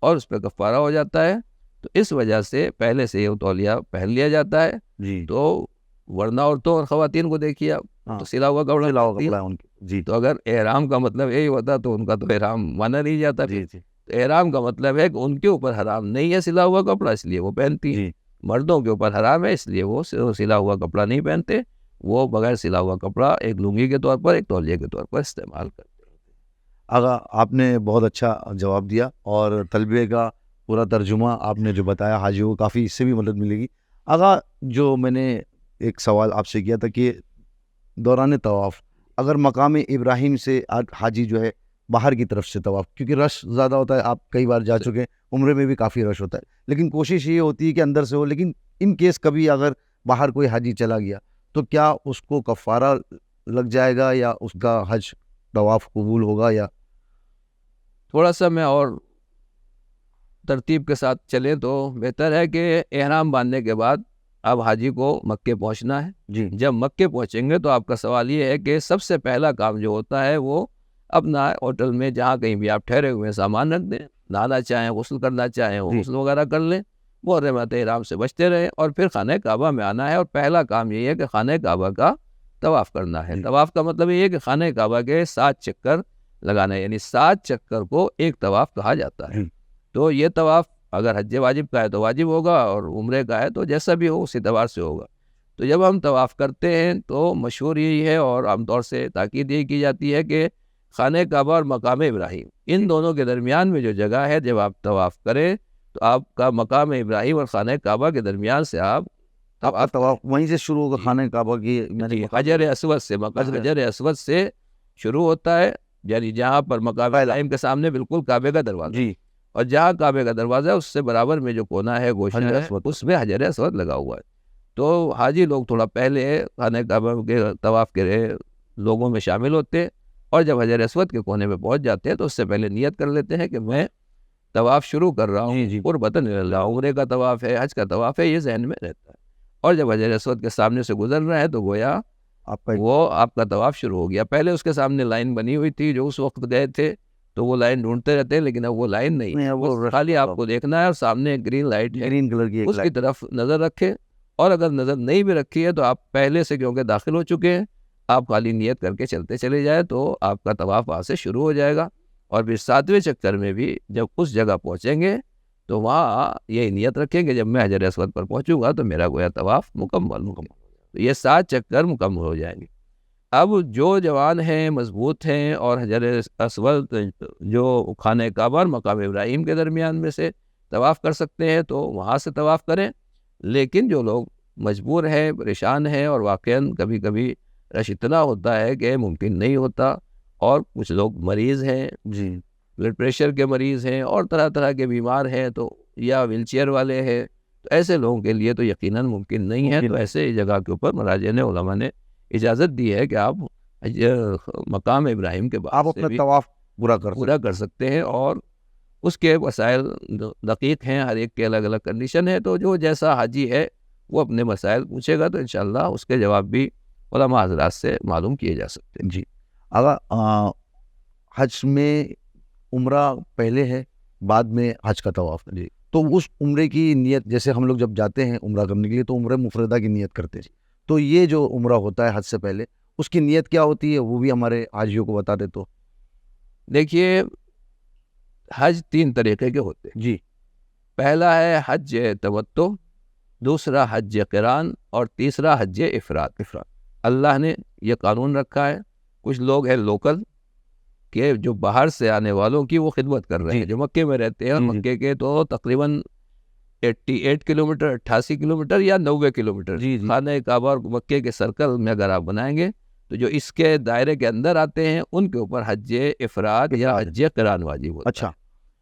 اور اس پہ کفارہ ہو جاتا ہے، تو اس وجہ سے پہلے سے یہ تولیہ پہن لیا جاتا ہے۔ جی، تو ورنہ عورتوں اور خواتین کو دیکھیے آپ تو سلا ہوا کپڑا، جی، تو اگر احرام کا مطلب یہی ہوتا تو ان کا تو احرام مانا نہیں جاتا۔ جی، تو احرام کا مطلب ہے کہ ان کے اوپر حرام نہیں ہے سلا ہوا کپڑا، اس لیے وہ پہنتی ہیں۔ مردوں کے اوپر حرام ہے، اس لیے وہ سلا ہوا کپڑا نہیں پہنتے، وہ بغیر سلا ہوا کپڑا ایک لنگی کے طور پر، ایک تولیے کے طور پر استعمال کرتے ہیں۔ آغا آپ نے بہت اچھا جواب دیا، اور تلبیہ کا پورا ترجمہ آپ نے جو بتایا حاجیوں کو کافی اس سے بھی مدد ملے گی۔ آغا جو میں نے ایک سوال آپ سے کیا تھا کہ دوران طواف اگر مقام ابراہیم سے حاجی جو ہے باہر کی طرف سے طواف، کیونکہ رش زیادہ ہوتا ہے، آپ کئی بار جا چکے ہیں، عمرے میں بھی کافی رش ہوتا ہے، لیکن کوشش یہ ہوتی ہے کہ اندر سے ہو، لیکن ان کیس کبھی اگر باہر کوئی حاجی چلا گیا تو کیا اس کو کفارہ لگ جائے گا یا اس کا حج طواف قبول ہوگا؟ یا تھوڑا سا میں اور ترتیب کے ساتھ چلیں تو بہتر ہے کہ احرام باندھنے کے بعد اب حاجی کو مکے پہنچنا ہے. جی جب مکے پہنچیں گے تو آپ کا سوال یہ ہے کہ سب سے پہلا کام جو ہوتا ہے وہ اپنا ہوٹل میں جہاں کہیں بھی آپ ٹھہرے ہوئے سامان رکھ دیں، نہانا چاہیں، غسل کرنا چاہیں وہ غسل وغیرہ کر لیں، محرمات احرام سے بچتے رہیں، اور پھر خانہ کعبہ میں آنا ہے. اور پہلا کام یہ ہے کہ خانہ کعبہ کا طواف کرنا ہے. طواف کا مطلب یہ ہے کہ خانہ کعبہ کے 7 چکر لگانا ہے، یعنی 7 چکر کو ایک طواف کہا جاتا ہے. تو یہ طواف اگر حج واجب کا ہے تو واجب ہوگا، اور عمرے کا ہے تو جیسا بھی ہو اس اعتبار سے ہوگا. تو جب ہم طواف کرتے ہیں تو مشہور یہی ہے اور عام طور سے تاکید یہ کی جاتی ہے کہ خانہ کعبہ اور مقام ابراہیم ان دونوں کے درمیان میں جو جگہ ہے، جب آپ طواف کریں تو آپ کا مقام ابراہیم اور خانہ کعبہ کے درمیان سے آپ طواف وہیں سے شروع ہوگا، خانہ کعبہ کی حجر اسود سے، مقام حجر اسود سے شروع ہوتا ہے، یعنی جہاں پر مقام ابراہیم کے سامنے بالکل کعبے کا دروازہ، جی، اور جہاں کعبے کا دروازہ ہے اس سے برابر میں جو کونا ہے گوشہ ہے اس میں حجر اسود لگا ہوا ہے. تو حاجی لوگ تھوڑا پہلے خانہ کعبہ کے طواف کے لوگوں میں شامل ہوتے ہیں، اور جب حجر اسود کے کونے پہ پہنچ جاتے ہیں تو اس سے پہلے نیت کر لیتے ہیں کہ میں طواف شروع کر رہا ہوں، قربتاً اللہ، عمرے کا طواف ہے، حج کا طواف ہے، یہ ذہن میں رہتا ہے. اور جب حجر اسود کے سامنے سے گزر رہا ہے تو گویا آپ کا طواف شروع ہو گیا. پہلے اس کے سامنے لائن بنی ہوئی تھی، جو اس وقت گئے تھے تو وہ لائن ڈھونڈتے رہتے ہیں، لیکن اب وہ لائن نہیں ہے، خالی آپ کو دیکھنا ہے اور سامنے گرین لائٹ ہے، گرین کلر کی، اس کی طرف نظر رکھیں. اور اگر نظر نہیں بھی رکھی ہے تو آپ پہلے سے کیونکہ داخل ہو چکے ہیں، آپ خالی نیت کر کے چلتے چلے جائیں تو آپ کا طواف وہاں سے شروع ہو جائے گا. اور پھر 7ویں چکر میں بھی جب اس جگہ پہنچیں گے تو وہاں یہ نیت رکھیں کہ جب میں حجر اسود پر پہنچوں گا تو میرا گویا طواف مکمل تو یہ 7 چکر مکمل ہو جائیں گے. اب جو جوان ہیں، مضبوط ہیں، اور حجر اسود جو خانہ کعبہ اور مقام ابراہیم کے درمیان میں سے طواف کر سکتے ہیں تو وہاں سے طواف کریں. لیکن جو لوگ مجبور ہیں، پریشان ہیں، اور واقعاً کبھی کبھی رش اتنا ہوتا ہے کہ ممکن نہیں ہوتا، اور کچھ لوگ مریض ہیں، جی، بلڈ پریشر کے مریض ہیں، اور طرح طرح کے بیمار ہیں، تو یا ویل چیئر والے ہیں، تو ایسے لوگوں کے لیے تو یقیناً ممکن نہیں ہے. تو ایسے جگہ کے اوپر مراجعین علماء نے اجازت دی ہے کہ آپ مقام ابراہیم کے بعد اپنا طواف پورا کر سکتے ہیں. اور اس کے مسائل دقیق ہیں، ہر ایک کے الگ الگ کنڈیشن ہے، تو جو جیسا حاجی ہے وہ اپنے مسائل پوچھے گا تو انشاءاللہ اس کے جواب بھی علماء حضرات سے معلوم کیے جا سکتے ہیں. جی، اگر حج میں عمرہ پہلے ہے، بعد میں حج کا طواف، جی، تو اس عمرے کی نیت، جیسے ہم لوگ جب جاتے ہیں عمرہ کرنے کے لیے تو عمرہ مفردہ کی نیت کرتے ہیں، تو یہ جو عمرہ ہوتا ہے حج سے پہلے اس کی نیت کیا ہوتی ہے، وہ بھی ہمارے حاجیوں کو بتا دے تو. دیکھیے، حج 3 طریقے کے ہوتے ہیں. جی، پہلا ہے حج تمتع، دوسرا حج قران، اور تیسرا حج افراد. اللہ نے یہ قانون رکھا ہے. کچھ لوگ ہیں لوکل کہ جو باہر سے آنے والوں کی وہ خدمت کر رہے ہیں، جو مکے میں رہتے ہیں، اور مکے کے تو تقریباً 88 کلومیٹر، 88 کلومیٹر یا 90 کلومیٹر خانہ کعبہ اور مکے کے سرکل میں اگر آپ بنائیں گے تو جو اس کے دائرے کے اندر آتے ہیں ان کے اوپر حج افراد یا حج قران واجب ہوتا ہے. اچھا،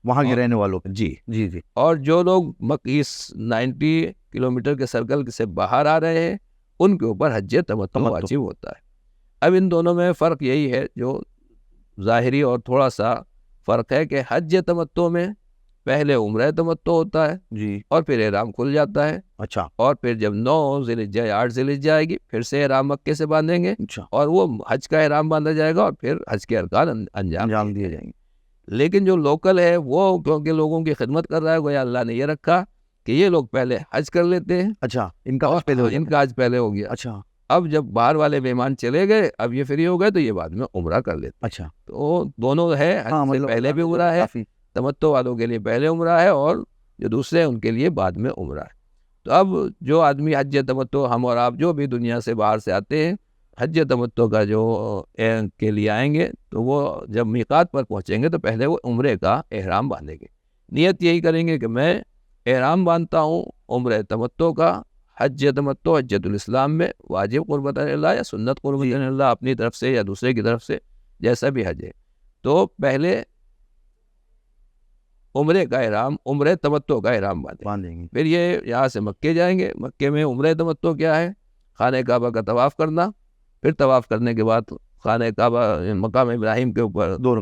وہاں کے رہنے والوں کو. جی جی جی. اور جو لوگ اس 90 کلومیٹر کے سرکل سے باہر آ رہے ہیں ان کے اوپر حج تمتع واجب ہوتا ہے. اب ان دونوں میں فرق یہی ہے، جو ظاہری اور تھوڑا سا فرق ہے، کہ حج تمتع میں پہلے عمرہ تمتع ہوتا ہے، جی، اور پھر احرام کھل جاتا ہے. اچھا، اور پھر جب 9 ذی الحجہ یا 8 ذی الحجہ آئے گی پھر سے احرام مکے سے باندھیں گے، اچھا، اور وہ حج کا احرام باندھا جائے گا، اور پھر حج کے ارکان انجام دیے جائیں گے. لیکن جو لوکل ہے وہ کیونکہ لوگوں کی خدمت کر رہا ہے، گویا اللہ نے یہ رکھا کہ یہ لوگ پہلے حج کر لیتے ہیں. اچھا، ان کا حج پہلے ہو گیا. اچھا، اب جب باہر والے مہمان چلے گئے، اب یہ فری ہو گئے تو یہ بعد میں عمرہ کر لیتے. اچھا، تو دونوں ہے، حج سے پہلے بھی عمرہ ہے، تمتع والوں کے لیے پہلے عمرہ ہے، اور جو دوسرے ان کے لیے بعد میں عمرہ ہے. تو اب جو آدمی حج تمتع، ہم اور آپ جو بھی دنیا سے باہر سے آتے ہیں حج تمتع کا جو کے لیے آئیں گے تو وہ جب میقات پر پہنچیں گے تو پہلے وہ عمرے کا احرام باندھیں گے. نیت یہی کریں گے کہ میں احرام باندھتا ہوں عمرہ تمتع کا، حج تمتع حجۃ الاسلام میں واجب قربت اللہ یا سنت قربت اللہ اپنی طرف سے یا دوسرے کی طرف سے جیسا بھی حج ہے. تو پہلے عمرے کا احرام عمرہ تمتع کا احرام باندھیں گے. پھر یہ یہاں سے مکے جائیں گے. مکے میں عمرہ تمتع کیا ہے؟ خانہ کعبہ کا طواف کرنا. پھر طواف کرنے کے بعد خانہ کعبہ مقام ابراہیم کے اوپر 2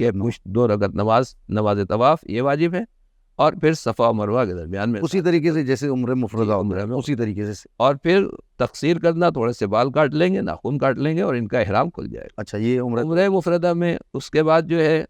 رکعت نماز طواف یہ واجب ہے. اور پھر صفا و مروہ کے درمیان میں اسی طریقے سے جیسے عمرہ مفردہ عمرہ میں اسی طریقے سے. اور پھر تقصیر کرنا، تھوڑے سے بال کاٹ لیں گے، ناخن کاٹ لیں گے اور ان کا احرام کھل جائے گا. اچھا یہ عمرہ مفردہ میں. اس کے بعد جو ہے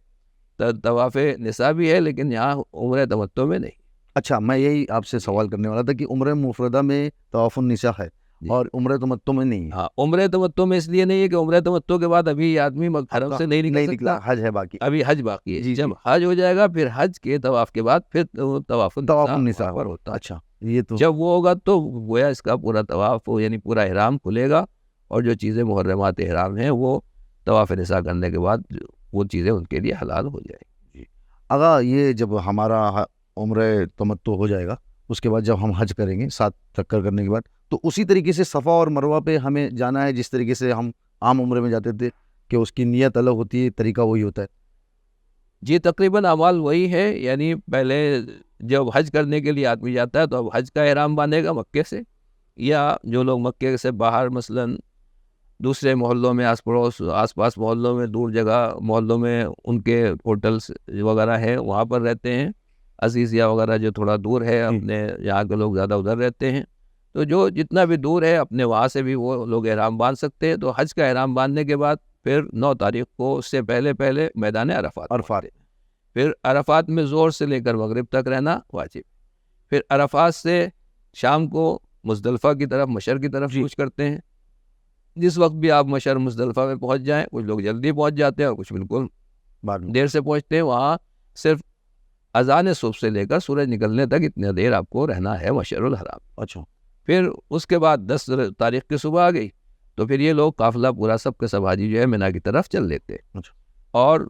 طواف نساء بھی ہے لیکن یہاں عمرہ تمتع میں نہیں. اچھا میں یہی آپ سے سوال کرنے والا تھا کہ عمرہ مفردہ میں طواف النساء ہے اور عمرہ تمتع میں نہیں ہے. ہاں عمرہ تمتع میں اس لیے نہیں ہے کہ عمرہ تمتع کے بعد ابھی آدمی حرم سے نہیں نکلا، حج ہے باقی، ابھی حج باقی ہے. جب حج ہو جائے گا پھر حج کے طواف کے بعد پھر طواف النساء پر ہوتا ہے. اچھا یہ تو جب وہ ہوگا تو گویا اس کا پورا طواف یعنی پورا احرام کھلے گا اور جو چیزیں محرمات احرام ہیں وہ طواف نساء کرنے کے بعد وہ چیزیں ان کے لیے حلال ہو جائیں گی. اگر یہ جب ہمارا عمرہ تمتع ہو جائے گا اس کے بعد جب ہم حج کریں گے 7 چکر کرنے کے بعد تو اسی طریقے سے صفا اور مروہ پہ ہمیں جانا ہے جس طریقے سے ہم عام عمرے میں جاتے تھے کہ اس کی نیت الگ ہوتی ہے، طریقہ وہی ہوتا ہے؟ جی تقریباً اعمال وہی ہے. یعنی پہلے جب حج کرنے کے لیے آدمی جاتا ہے تو اب حج کا احرام باندھے گا مکے سے، یا جو لوگ مکے سے باہر مثلاً دوسرے محلوں میں آس پاس محلوں میں دور جگہ محلوں میں ان کے ہوٹلس وغیرہ ہیں وہاں پر رہتے ہیں، عزیزیہ وغیرہ جو تھوڑا دور ہے اپنے یہاں کے لوگ زیادہ ادھر رہتے ہیں، تو جو جتنا بھی دور ہے اپنے وہاں سے بھی وہ لوگ احرام باندھ سکتے ہیں. تو حج کا احرام باندھنے کے بعد پھر 9 تاریخ کو اس سے پہلے میدان عرفات پھر عرفات میں زور سے لے کر مغرب تک رہنا واجب. پھر عرفات سے شام کو مزدلفہ کی طرف مشر کی طرف کوچ کرتے ہیں. جس وقت بھی آپ مشر مزدلفہ میں پہنچ جائیں، کچھ لوگ جلدی پہنچ جاتے ہیں اور کچھ بالکل دیر سے پہنچتے ہیں. وہاں صرف اذان صبح سے لے کر سورج نکلنے تک اتنا دیر آپ کو رہنا ہے مشعر الحرام. اچھا پھر اس کے بعد 10 تاریخ کی صبح آ گئی تو پھر یہ لوگ قافلہ پورا سب کے سب حاجی جو ہے مینا کی طرف چل لیتے. اچھا. اور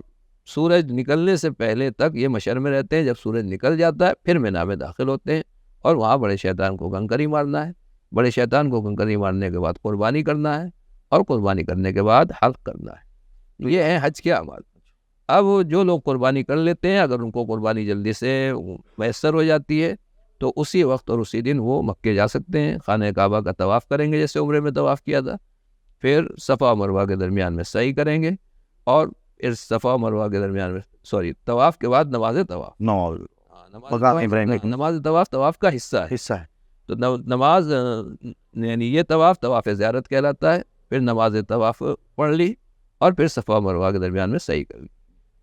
سورج نکلنے سے پہلے تک یہ مشر میں رہتے ہیں. جب سورج نکل جاتا ہے پھر مینا میں داخل ہوتے ہیں اور وہاں بڑے شیطان کو کنکری مارنا ہے. بڑے شیطان کو کنکری مارنے کے بعد قربانی کرنا ہے اور قربانی کرنے کے بعد حلق کرنا ہے. یہ ہیں حج کے اعمال. اب جو لوگ قربانی کر لیتے ہیں اگر ان کو قربانی جلدی سے میسر ہو جاتی ہے تو اسی وقت اور اسی دن وہ مکے جا سکتے ہیں. خانہ کعبہ کا طواف کریں گے جیسے عمرے میں طواف کیا تھا. پھر صفا و مروہ کے درمیان میں سعی کریں گے اور پھر صفا و مروہ کے درمیان میں طواف کے بعد نماز طواف نماز طواف کا حصہ ہے. تو نماز یعنی یہ طواف زیارت کہلاتا ہے. پھر نماز طواف پڑھ لی اور پھر صفا و مروہ کے درمیان میں سعی کر لی.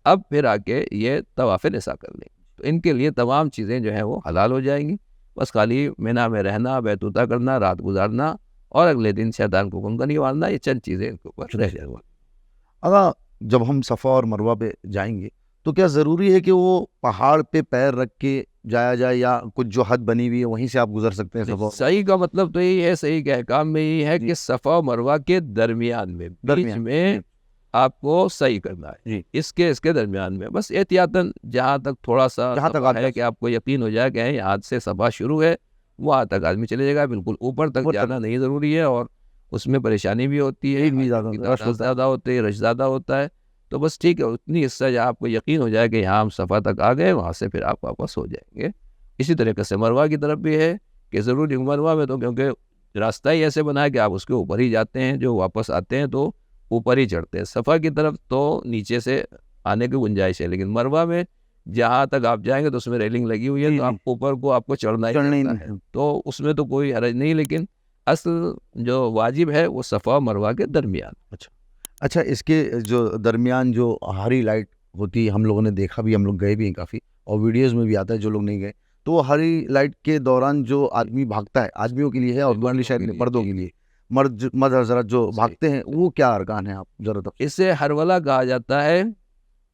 اب پھر آ کے یہ طواف نساء کر لیں. تو ان کے لیے تمام چیزیں جو ہیں وہ حلال ہو جائیں گی. بس خالی مینا میں رہنا، بیتوتا کرنا، رات گزارنا اور اگلے دن شیطان کو کنکری مارنا، یہ چند چیزیں ان کے اوپر رہ جائیں گی. اگر جب ہم صفا اور مروہ پہ جائیں گے تو کیا ضروری ہے کہ وہ پہاڑ پہ پیر رکھ کے جایا جائے یا کچھ جو حد بنی ہوئی ہے وہیں سے آپ گزر سکتے ہیں؟ صفا صحیح کا مطلب تو یہی ہے، صحیح کے احکام میں یہی ہے کہ صفا و مروہ کے درمیان میں بیچ میں آپ کو صحیح کرنا ہے. اس کے درمیان میں بس احتیاطاً جہاں تک تھوڑا سا ہے کہ آپ کو یقین ہو جائے کہ یہاں سے صفا شروع ہے وہاں تک آدمی چلے جائے گا. بالکل اوپر تک جانا نہیں ضروری ہے اور اس میں پریشانی بھی ہوتی ہے، زیادہ ہوتی ہے، رش زیادہ ہوتا ہے. تو بس ٹھیک ہے اتنی حصہ جہاں آپ کو یقین ہو جائے کہ یہاں ہم صفا تک آ گئے وہاں سے پھر آپ واپس ہو جائیں گے. اسی طریقے سے مروہ کی طرف بھی ہے کہ ضروری مروہ میں تو کیونکہ راستہ ہی ایسے بنا ہے کہ آپ اس کے اوپر ہی جاتے ہیں، جو واپس آتے ہیں تو اوپر ہی چڑھتے ہیں. صفا کی طرف تو نیچے سے آنے کی گنجائش ہے لیکن مروہ میں جہاں تک آپ جائیں گے تو اس میں ریلنگ لگی ہوئی ہے تو آپ اوپر کو آپ کو چڑھنا ہی ہے تو اس میں تو کوئی حرج نہیں. لیکن اصل جو واجب ہے وہ صفا و مروہ کے درمیان. اچھا اس کے جو درمیان جو ہری لائٹ ہوتی ہے ہم لوگوں نے دیکھا بھی، ہم لوگ گئے بھی ہیں کافی اور ویڈیوز میں بھی آتا ہے جو لوگ نہیں گئے تو وہ ہری لائٹ کے دوران جو آدمی بھاگتا ہے آدمیوں کے لیے ہے اور دوسری شاید مردوں کے لیے مرد حضرات جو بھاگتے ہیں وہ کیا ارکان ہیں؟ آپ ضرورت اسے ہرولہ کہا جاتا ہے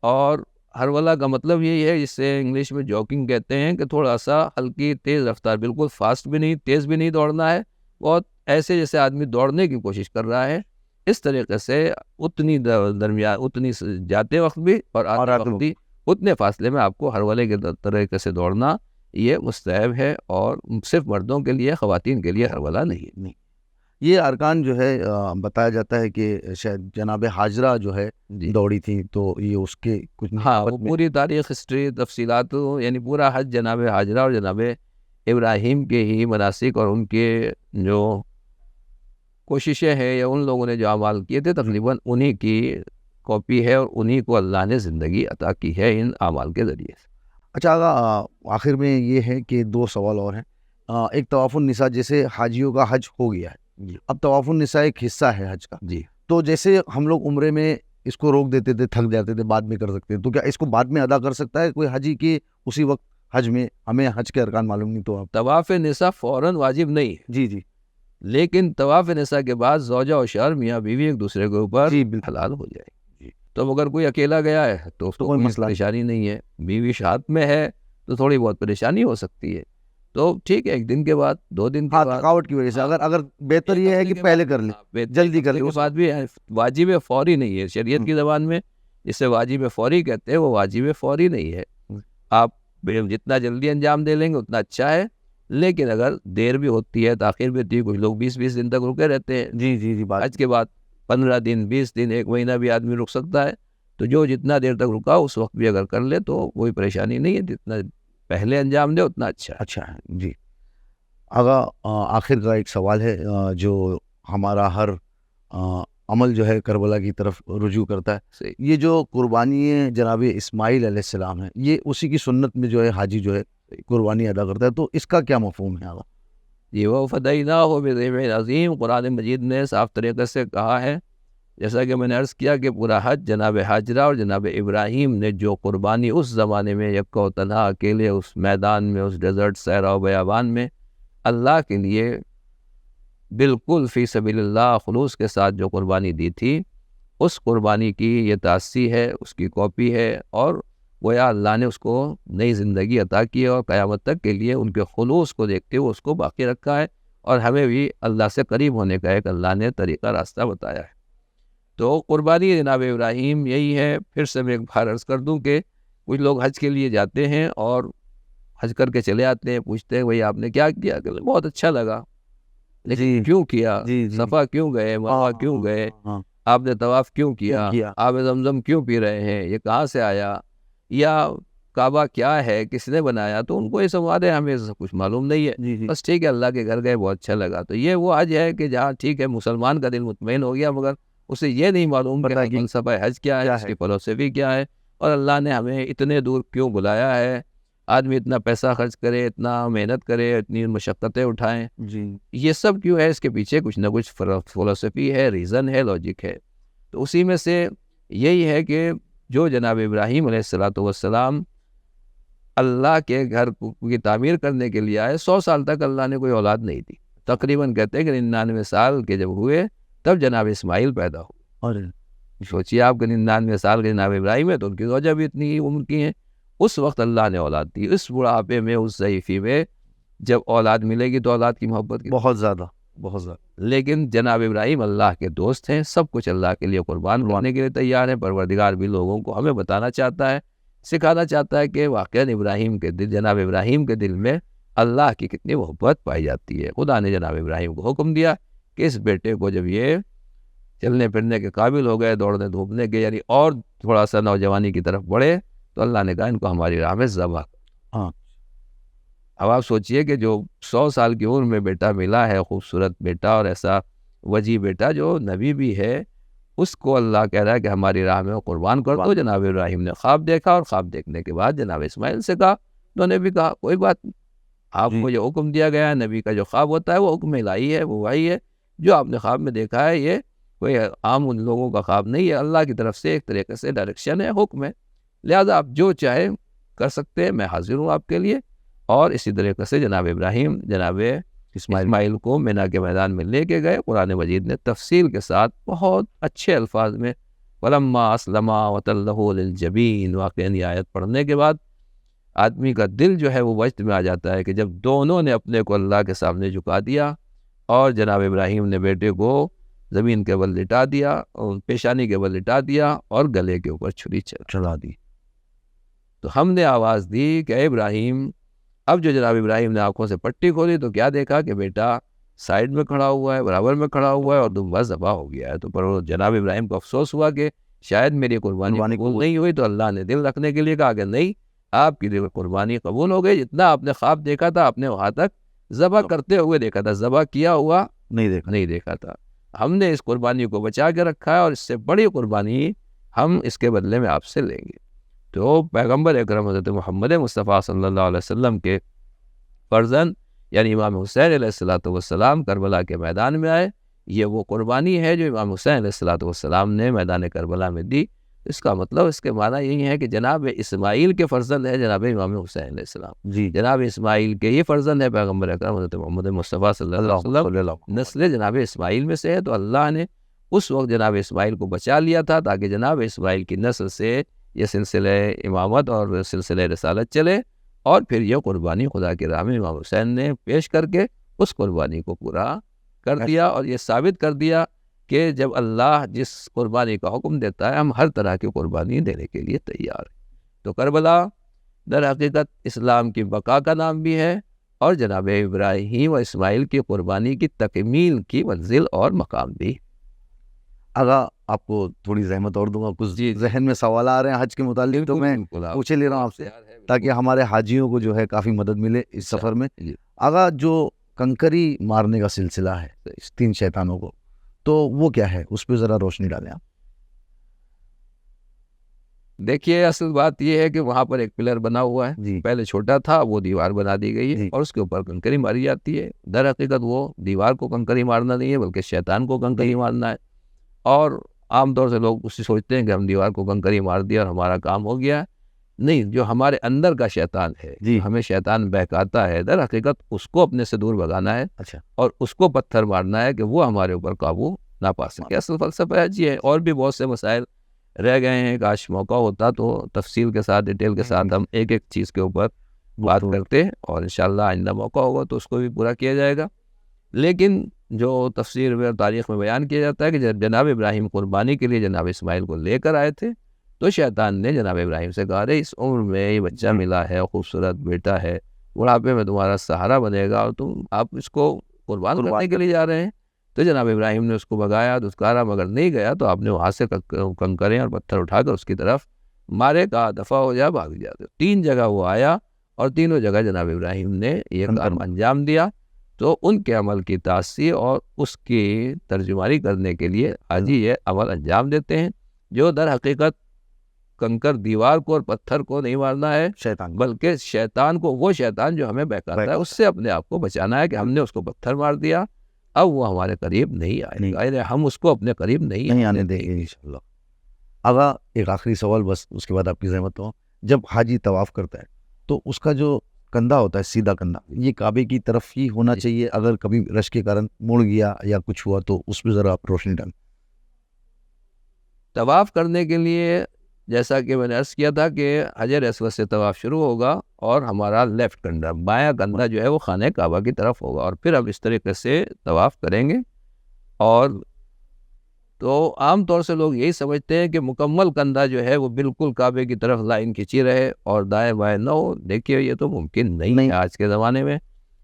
اور ہرولہ کا مطلب یہی ہے جسے انگلش میں جاگنگ کہتے ہیں کہ تھوڑا سا ہلکی تیز رفتار، بالکل فاسٹ بھی نہیں تیز بھی نہیں دوڑنا ہے، بہت ایسے جیسے آدمی دوڑنے کی کوشش کر رہا ہے اس طریقے سے اتنی درمیان اتنی جاتے وقت بھی اور آتے وقت بھی اتنے فاصلے میں آپ کو ہرولے کے طریقے سے دوڑنا یہ مستحب ہے، اور صرف مردوں کے لیے، خواتین کے لیے کربلا نہیں۔ نہیں، یہ ارکان جو ہے بتایا جاتا ہے کہ شاید جناب حاجرہ جو ہے جی دوڑی تھیں، تو یہ اس کے کچھ ہاں، وہ نسبت میں پوری تاریخ، ہسٹری، تفصیلات، یعنی پورا حج جناب حاجرہ اور جناب ابراہیم کے ہی مناسک اور ان کے جو کوششیں ہیں یا ان لوگوں نے جو اعمال کیے تھے تقریباً انہی کی کاپی ہے، اور انہی کو اللہ نے زندگی عطا کی ہے ان اعمال کے ذریعے سے۔ اچھا آغا، آخر میں یہ ہے کہ دو سوال اور ہیں۔ ایک طواف النساء، جیسے حاجیوں کا حج ہو گیا ہے، جی اب طواف النساء ایک حصہ ہے حج کا، جی تو جیسے ہم لوگ عمرے میں اس کو روک دیتے تھے، تھک جاتے تھے، بعد میں کر سکتے ہیں، تو کیا اس کو بعد میں ادا کر سکتا ہے کوئی حجی کی اسی وقت حج میں؟ ہمیں حج کے ارکان معلوم نہیں، تو آپ طواف نساء فوراً واجب نہیں ہے، جی جی لیکن طواف نساء کے بعد زوجہ و شوہر، میاں بیوی ایک دوسرے کے اوپر جی بالکل حلال ہو جائے گی۔ جی، تو اگر کوئی اکیلا گیا ہے تو اس تو کو کوئی کوئی مسئلہ نہیں۔ پریشانی نہیں ہے، بیوی شہادت میں ہے تو تھوڑی بہت پریشانی ہو سکتی ہے، تو ٹھیک ہے، ایک دن کے بعد، 2 دن کے ہاں، بعد، تھکاوٹ کی وجہ سے اگر بہتر یہ ہے کہ پہلے کر لے، جلدی کر لے کے اس بعد بھی واجب فوری نہیں ہے شریعت کی زبان میں، جسے واجب فوری کہتے ہیں، وہ واجب فوری نہیں ہے۔ آپ جتنا جلدی انجام دے لیں گے اتنا اچھا ہے، لیکن اگر دیر بھی ہوتی ہے، تاخیر بھی ہوتی ہے، کچھ لوگ 20 دن تک رکے رہتے ہیں، جی جی جی بات حج کے بعد 15 دن، 20 دن، 1 مہینہ بھی آدمی رک سکتا ہے، تو جو جتنا دیر تک رکا اس وقت بھی اگر کر لے تو کوئی پریشانی نہیں ہے، جتنا پہلے انجام دے اتنا اچھا ہے۔ اچھا ہے جی۔ آغا، آخر کا ایک سوال ہے جو ہمارا ہر عمل جو ہے کربلا کی طرف رجوع کرتا ہے، صحیح۔ یہ جو قربانی ہے جناب اسماعیل علیہ السلام ہے، یہ اسی کی سنت میں جو ہے حاجی جو ہے قربانی ادا کرتا ہے، تو اس کا کیا مفہوم ہے آغا؟ یہ وہ فدیناہ بذبح عظیم، قرآن مجید نے صاف طریقے سے کہا ہے، جیسا کہ میں نے عرض کیا کہ پورا حج جناب حاجرہ اور جناب ابراہیم نے جو قربانی اس زمانے میں یکا و تنہا اکیلے اس میدان میں، اس ڈیزرٹ صحرا و بیابان میں اللہ کے لیے بالکل فی سبیل اللہ خلوص کے ساتھ جو قربانی دی تھی، اس قربانی کی یہ تاسی ہے، اس کی کاپی ہے، اور گویا اللہ نے اس کو نئی زندگی عطا کی ہے، اور قیامت تک کے لیے ان کے خلوص کو دیکھتے ہوئے اس کو باقی رکھا ہے، اور ہمیں بھی اللہ سے قریب ہونے کا ایک اللہ نے طریقہ راستہ بتایا ہے۔ تو قربانی جناب ابراہیم یہی ہے۔ پھر سے میں ایک بار عرض کر دوں کہ کچھ لوگ حج کے لیے جاتے ہیں اور حج کر کے چلے آتے ہیں، پوچھتے ہیں بھئی آپ نے کیا کیا؟ کہ بہت اچھا لگا، لیکن جی کیوں کیا؟ جی جی، صفا کیوں گئے؟ مروہ کیوں گئے؟ ہاں، آپ نے طواف کیوں کیا؟ کیا؟ آب زمزم کیوں پی رہے ہیں؟ یہ کہاں سے آیا؟ یا کعبہ کیا ہے؟ کس نے بنایا؟ تو ان کو یہ سوال ہے، ہمیں سب کچھ معلوم نہیں ہے، جی جی بس ٹھیک ہے اللہ کے گھر گئے، بہت اچھا لگا۔ تو یہ وہ حج ہے کہ جہاں ٹھیک ہے مسلمان کا دل مطمئن ہو گیا، مگر اسے یہ نہیں معلوم کہ فلسفہ حج کیا ہے، اس کی فلسفی کیا ہے، اور اللہ نے ہمیں اتنے دور کیوں بلایا ہے، آدمی اتنا پیسہ خرچ کرے، اتنا محنت کرے، اتنی مشقتیں اٹھائیں، جی یہ سب کیوں ہے؟ اس کے پیچھے کچھ نہ کچھ فلسفی ہے، ریزن ہے، لاجک ہے۔ تو اسی میں سے یہی ہے کہ جو جناب ابراہیم علیہ السلام اللہ کے گھر کی تعمیر کرنے کے لیے آئے، 100 سال تک اللہ نے کوئی اولاد نہیں دی، تقریباً کہتے ہیں کہ 99 سال کے جب ہوئے تب جناب اسماعیل پیدا ہوئے۔ اور سوچیے آپ کہ 99 سال کے جناب ابراہیم ہے تو ان کی زوجہ بھی اتنی ہی عمر کی ہیں، اس وقت اللہ نے اولاد دی، اس بڑھاپے میں، اس ضعیفی میں، جب اولاد ملے گی تو اولاد کی محبت کی، بہت زیادہ بہت زیادہ۔ لیکن جناب ابراہیم اللہ کے دوست ہیں، سب کچھ اللہ کے لیے قربان کرنے کے لیے تیار ہیں۔ پروردگار بھی لوگوں کو ہمیں بتانا چاہتا ہے، سکھانا چاہتا ہے کہ واقعاً ابراہیم کے دل، جناب ابراہیم کے دل میں اللہ کی کتنی محبت پائی جاتی ہے۔ خدا نے جناب ابراہیم کو حکم دیا کہ اس بیٹے کو جب یہ چلنے پھرنے کے قابل ہو گئے، دوڑنے دھوپنے کے، یعنی اور تھوڑا سا نوجوانی کی طرف بڑھے، تو اللہ نے کہا ان کو ہماری راہ میں ذبح کر۔ ہاں، اب آپ سوچئے کہ جو 100 سال کی عمر میں بیٹا ملا ہے، خوبصورت بیٹا اور ایسا وجی بیٹا جو نبی بھی ہے، اس کو اللہ کہہ رہا ہے کہ ہماری راہ میں قربان کر دو۔ جناب ابراہیم نے خواب دیکھا، اور خواب دیکھنے کے بعد جناب اسماعیل سے کہا، انہوں نے بھی کہا کوئی بات نہیں، آپ کو جو حکم دیا گیا ہے، نبی کا جو خواب ہوتا ہے وہ حکم الہی ہے، وہ وحی ہے، جو آپ نے خواب میں دیکھا ہے یہ کوئی عام ان لوگوں کا خواب نہیں ہے، اللہ کی طرف سے ایک طریقے سے ڈائریکشن ہے، حکم ہے، لہذا آپ جو چاہے کر سکتے ہیں، میں حاضر ہوں آپ کے لیے۔ اور اسی طریقے سے جناب ابراہیم جناب اسماعیل کو مینا کے میدان میں لے کے گئے۔ قرآن مجید نے تفصیل کے ساتھ بہت اچھے الفاظ میں وَلَمَّا أَسْلَمَا وَتَلَّهُ لِلْجَبِينِ، واقعاً یہ آیت پڑھنے کے بعد آدمی کا دل جو ہے وہ وجد میں آ جاتا ہے کہ جب دونوں نے اپنے کو اللہ کے سامنے جھکا دیا، اور جناب ابراہیم نے بیٹے کو زمین کے بل لٹا دیا، اور پیشانی کے بل لٹا دیا، اور گلے کے اوپر چھری چلا دی، تو ہم نے آواز دی کہ اے ابراہیم، اب جو جناب ابراہیم نے آنکھوں سے پٹی کھولی تو کیا دیکھا کہ بیٹا سائڈ میں کھڑا ہوا ہے، برابر میں کھڑا ہوا ہے اور دمبا ذبح ہو گیا ہے. تو پر جناب ابراہیم کو افسوس ہوا کہ شاید میری قربانی قبول نہیں ہوئی. تو اللہ نے دل رکھنے کے لیے کہا کہ نہیں، آپ کی قربانی قبول ہو گئی. جتنا آپ نے خواب دیکھا تھا آپ نے وہاں تک ذبح کرتے ہوئے دیکھا تھا، ذبح کیا ہوا نہیں دیکھا تھا. ہم نے اس قربانی کو بچا کے رکھا ہے اور اس سے بڑی قربانی ہم اس کے بدلے میں آپ سے لیں گے. تو پیغمبر اکرم حضرت محمد مصطفیٰ صلی اللہ علیہ وسلم کے فرزند یعنی امام حسین علیہ الصلوۃ والسلام کربلا کے میدان میں آئے. یہ وہ قربانی ہے جو امام حسین علیہ الصلوۃ والسلام نے میدان کربلا میں دی. اس کا مطلب، اس کے معنی یہی ہے کہ جناب اسماعیل کے فرزند ہے جناب امام حسین علیہ السلام. جی جناب اسماعیل کے یہ فرزند ہے پیغمبر اکرم حضرت محمد مصطفیٰ صلی اللہ علیہ وسلم. نسل جناب اسماعیل میں سے ہے. تو اللہ نے اس وقت جناب اسماعیل کو بچا لیا تھا تاکہ جناب اسماعیل کی نسل سے یہ سلسلہ امامت اور سلسلہ رسالت چلے. اور پھر یہ قربانی خدا کی راہ میں امام حسین نے پیش کر کے اس قربانی کو پورا کر دیا اور یہ ثابت کر دیا کہ جب اللہ جس قربانی کا حکم دیتا ہے ہم ہر طرح کی قربانی دینے کے لیے تیار ہیں. تو کربلا در حقیقت اسلام کی بقا کا نام بھی ہے اور جناب ابراہیم و اسماعیل کی قربانی کی تکمیل کی منزل اور مقام بھی. آغا آپ کو تھوڑی زحمت اور دوں گا، کچھ ذہن میں سوال آ رہے ہیں حج کے متعلق تو میں پوچھے لے رہا ہوں آپ سے تاکہ ہمارے حاجیوں کو جو ہے کافی مدد ملے اس سفر میں. آغا جو کنکری مارنے کا سلسلہ ہے 3 شیطانوں کو، تو وہ کیا ہے، اس پہ ذرا روشنی ڈالیں آپ. دیکھیے اصل بات یہ ہے کہ وہاں پر ایک پلر بنا ہوا ہے. پہلے چھوٹا تھا، وہ دیوار بنا دی گئی ہے اور اس کے اوپر کنکری ماری جاتی ہے. در حقیقت وہ دیوار کو کنکری مارنا نہیں ہے بلکہ شیطان کو کنکری مارنا ہے. اور عام طور سے لوگ اس سے سوچتے ہیں کہ ہم دیوار کو کنکری مار دیا اور ہمارا کام ہو گیا. نہیں، جو ہمارے اندر کا شیطان ہے، ہمیں شیطان بہکاتا ہے، در حقیقت اس کو اپنے سے دور بھگانا ہے اور اس کو پتھر مارنا ہے کہ وہ ہمارے اوپر قابو نہ پا سکے. اصل فلسفہ ہے. اور بھی بہت سے مسائل رہ گئے ہیں. کاش موقع ہوتا تو تفصیل کے ساتھ، ڈیٹیل کے ساتھ ہم ایک ایک چیز کے اوپر بات کرتے اور انشاءاللہ آئندہ موقع ہوگا تو اس کو بھی پورا کیا جائے گا. لیکن جو تفسیر میں اور تاریخ میں بیان کیا جاتا ہے کہ جب جناب ابراہیم قربانی کے لیے جناب اسماعیل کو لے کر آئے تھے تو شیطان نے جناب ابراہیم سے کہا، رہے اس عمر میں یہ بچہ ملا ہے، خوبصورت بیٹا ہے، بڑھاپے میں تمہارا سہارا بنے گا اور آپ اس کو قربان کرنے کے لیے جا رہے ہیں. تو جناب ابراہیم نے اس کو بھگایا، دھتکارا، مگر نہیں گیا. تو آپ نے وہاں سے کنکریں اور پتھر اٹھا کر اس کی طرف مارے، کہا دفع ہو جا، بھاگ جا. 3 جگہ وہ آیا اور تینوں جگہ جناب ابراہیم نے یہ کام انجام دیا. تو ان کے عمل کی تاثیر اور اس کی ترجمانی کرنے کے لیے آج یہ عمل انجام دیتے ہیں، جو در حقیقت کنکر دیوار کو اور پتھر کو نہیں مارنا ہے شیطان، بلکہ شیطان کو، وہ شیطان جو ہمیں بہکاتا ہے اس سے اپنے آپ کو بچانا ہے کہ ہم نے اس کو پتھر مار دیا، اب وہ ہمارے قریب نہیں آئے گا، ہم اس کو اپنے قریب نہیں آنے دیں گے انشاءاللہ. آغا ایک آخری سوال بس، اس کے بعد آپ کی زحمت ہو. جب حاجی طواف کرتا ہے تو اس کا جو کندھا ہوتا ہے، سیدھا کندھا، یہ کعبے کی طرف ہی ہونا چاہیے؟ اگر کبھی رش کے کارن مڑ گیا یا کچھ ہوا تو اس پہ ذرا آپ روشنی ڈالیں. طواف کرنے کے لیے جیسا کہ میں نے عرض کیا تھا کہ حجر اسود سے طواف شروع ہوگا اور ہمارا لیفٹ کندھا، بایاں کندھا جو ہے وہ خانہ کعبہ کی طرف ہوگا اور پھر ہم اس طریقے سے طواف کریں گے. اور تو عام طور سے لوگ یہی سمجھتے ہیں کہ مکمل کندھا جو ہے وہ بالکل کعبے کی طرف لائن کھینچی رہے اور دائیں بائیں نہ ہو. دیکھیے یہ تو ممکن نہیں ہے آج کے زمانے میں،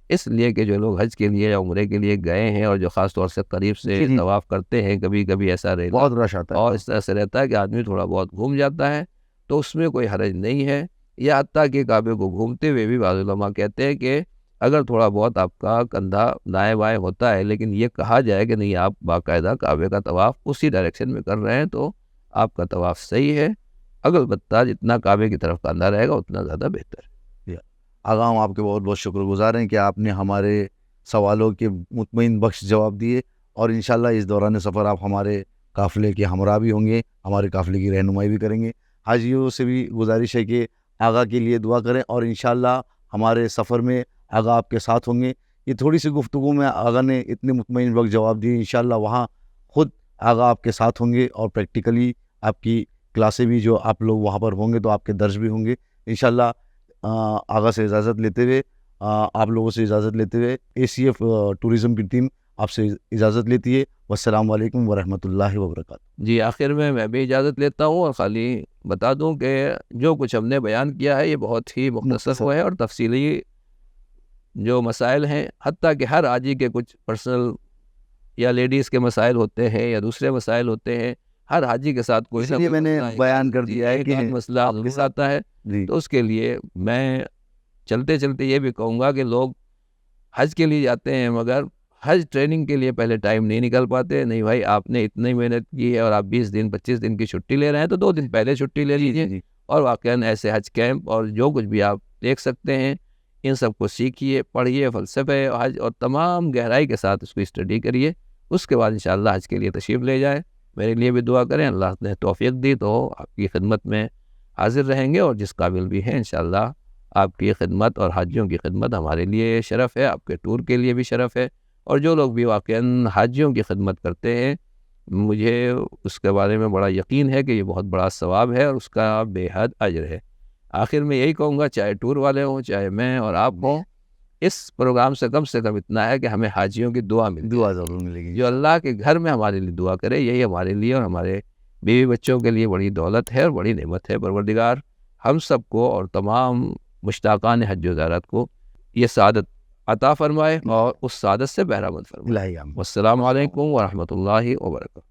اس لیے کہ جو لوگ حج کے لیے یا عمرے کے لیے گئے ہیں اور جو خاص طور سے قریب سے طواف کرتے ہیں، کبھی کبھی ایسا رہتا ہے بہت رش آتا ہے اور اس طرح سے رہتا ہے کہ آدمی تھوڑا بہت گھوم جاتا ہے، تو اس میں کوئی حرج نہیں ہے. یا حتیٰ کہ کعبے کو گھومتے ہوئے بھی بعض علماء کہتے ہیں کہ اگر تھوڑا بہت آپ کا کندھا دائیں بائیں ہوتا ہے لیکن یہ کہا جائے کہ نہیں آپ باقاعدہ کعبے کا طواف اسی ڈائریکشن میں کر رہے ہیں تو آپ کا طواف صحیح ہے. البتہ جتنا کعبے کی طرف کندھا رہے گا اتنا زیادہ بہتر ہے. آغا ہم آپ کے بہت بہت شکر گزار ہیں کہ آپ نے ہمارے سوالوں کے مطمئن بخش جواب دیے اور انشاءاللہ اس دوران سفر آپ ہمارے قافلے کے ہمراہ بھی ہوں گے، ہمارے قافلے کی رہنمائی بھی کریں گے. حاجیوں سے بھی گزارش ہے کہ آغا کے لیے دعا کریں اور انشاءاللہ ہمارے سفر میں آغا آپ کے ساتھ ہوں گے. یہ تھوڑی سی گفتگو میں آغا نے اتنے مطمئن وقت جواب دیے، انشاءاللہ وہاں خود آغا آپ کے ساتھ ہوں گے اور پریکٹیکلی آپ کی کلاسیں بھی جو آپ لوگ وہاں پر ہوں گے تو آپ کے درس بھی ہوں گے انشاءاللہ. آغا سے اجازت لیتے ہوئے، آپ لوگوں سے اجازت لیتے ہوئے ACF ٹورزم کی ٹیم آپ سے اجازت لیتی ہے. والسلام علیکم ورحمۃ اللہ وبرکاتہ. جی آخر میں بھی اجازت لیتا ہوں اور خالی بتا دوں کہ جو کچھ ہم نے بیان کیا ہے یہ بہت ہی مختصر ہے اور تفصیلی جو مسائل ہیں، حتیٰ کہ ہر حاجی کے کچھ پرسنل یا لیڈیز کے مسائل ہوتے ہیں یا دوسرے مسائل ہوتے ہیں، ہر حاجی کے ساتھ کوئی اس نہ لیے کوئی میں نے مسئلہ ہے، بیان کر دیا ہے ایک کہ آدھ مسئلہ ضرور آتا ہے۔ جی تو اس کے لیے میں چلتے چلتے یہ بھی کہوں گا کہ لوگ حج کے لیے جاتے ہیں مگر حج ٹریننگ کے لیے پہلے ٹائم نہیں نکل پاتے۔ نہیں بھائی، آپ نے اتنی محنت کی ہے اور آپ 20 دن 25 دن کی چھٹی لے رہے ہیں تو 2 دن پہلے چھٹی لے لیجیے، جی اور واقعاً ایسے حج کیمپ اور جو کچھ بھی آپ دیکھ سکتے ہیں ان سب کو سیکھیے، پڑھیے، فلسفے حج اور تمام گہرائی کے ساتھ اس کو اسٹڈی کریے۔ اس کے بعد انشاءاللہ حج کے لیے تشریف لے جائے۔ میرے لیے بھی دعا کریں، اللہ نے توفیق دی تو آپ کی خدمت میں حاضر رہیں گے، اور جس قابل بھی ہیں انشاءاللہ آپ کی خدمت اور حاجیوں کی خدمت ہمارے لیے شرف ہے، آپ کے ٹور کے لیے بھی شرف ہے۔ اور جو لوگ بھی واقعاً حاجیوں کی خدمت کرتے ہیں، مجھے اس کے بارے میں بڑا یقین ہے کہ یہ بہت بڑا ثواب ہے اور اس کا بے حد اجر ہے۔ آخر میں یہی کہوں گا، چاہے ٹور والے ہوں، چاہے میں اور آپ ہوں، اس پروگرام سے کم اتنا ہے کہ ہمیں حاجیوں کی دعا ملے، دعا ضرور ملے گی۔ جو اللہ کے گھر میں ہمارے لیے دعا کرے، یہی ہمارے لیے اور ہمارے بیوی بچوں کے لیے بڑی دولت ہے اور بڑی نعمت ہے۔ پروردگار ہم سب کو اور تمام مشتاقان حج و زیارت کو یہ سعادت عطا فرمائے اور اس سعادت سے بہرہ مند فرمائے۔ الہی آمین۔ والسلام علیکم ورحمۃ اللہ وبرکاتہ۔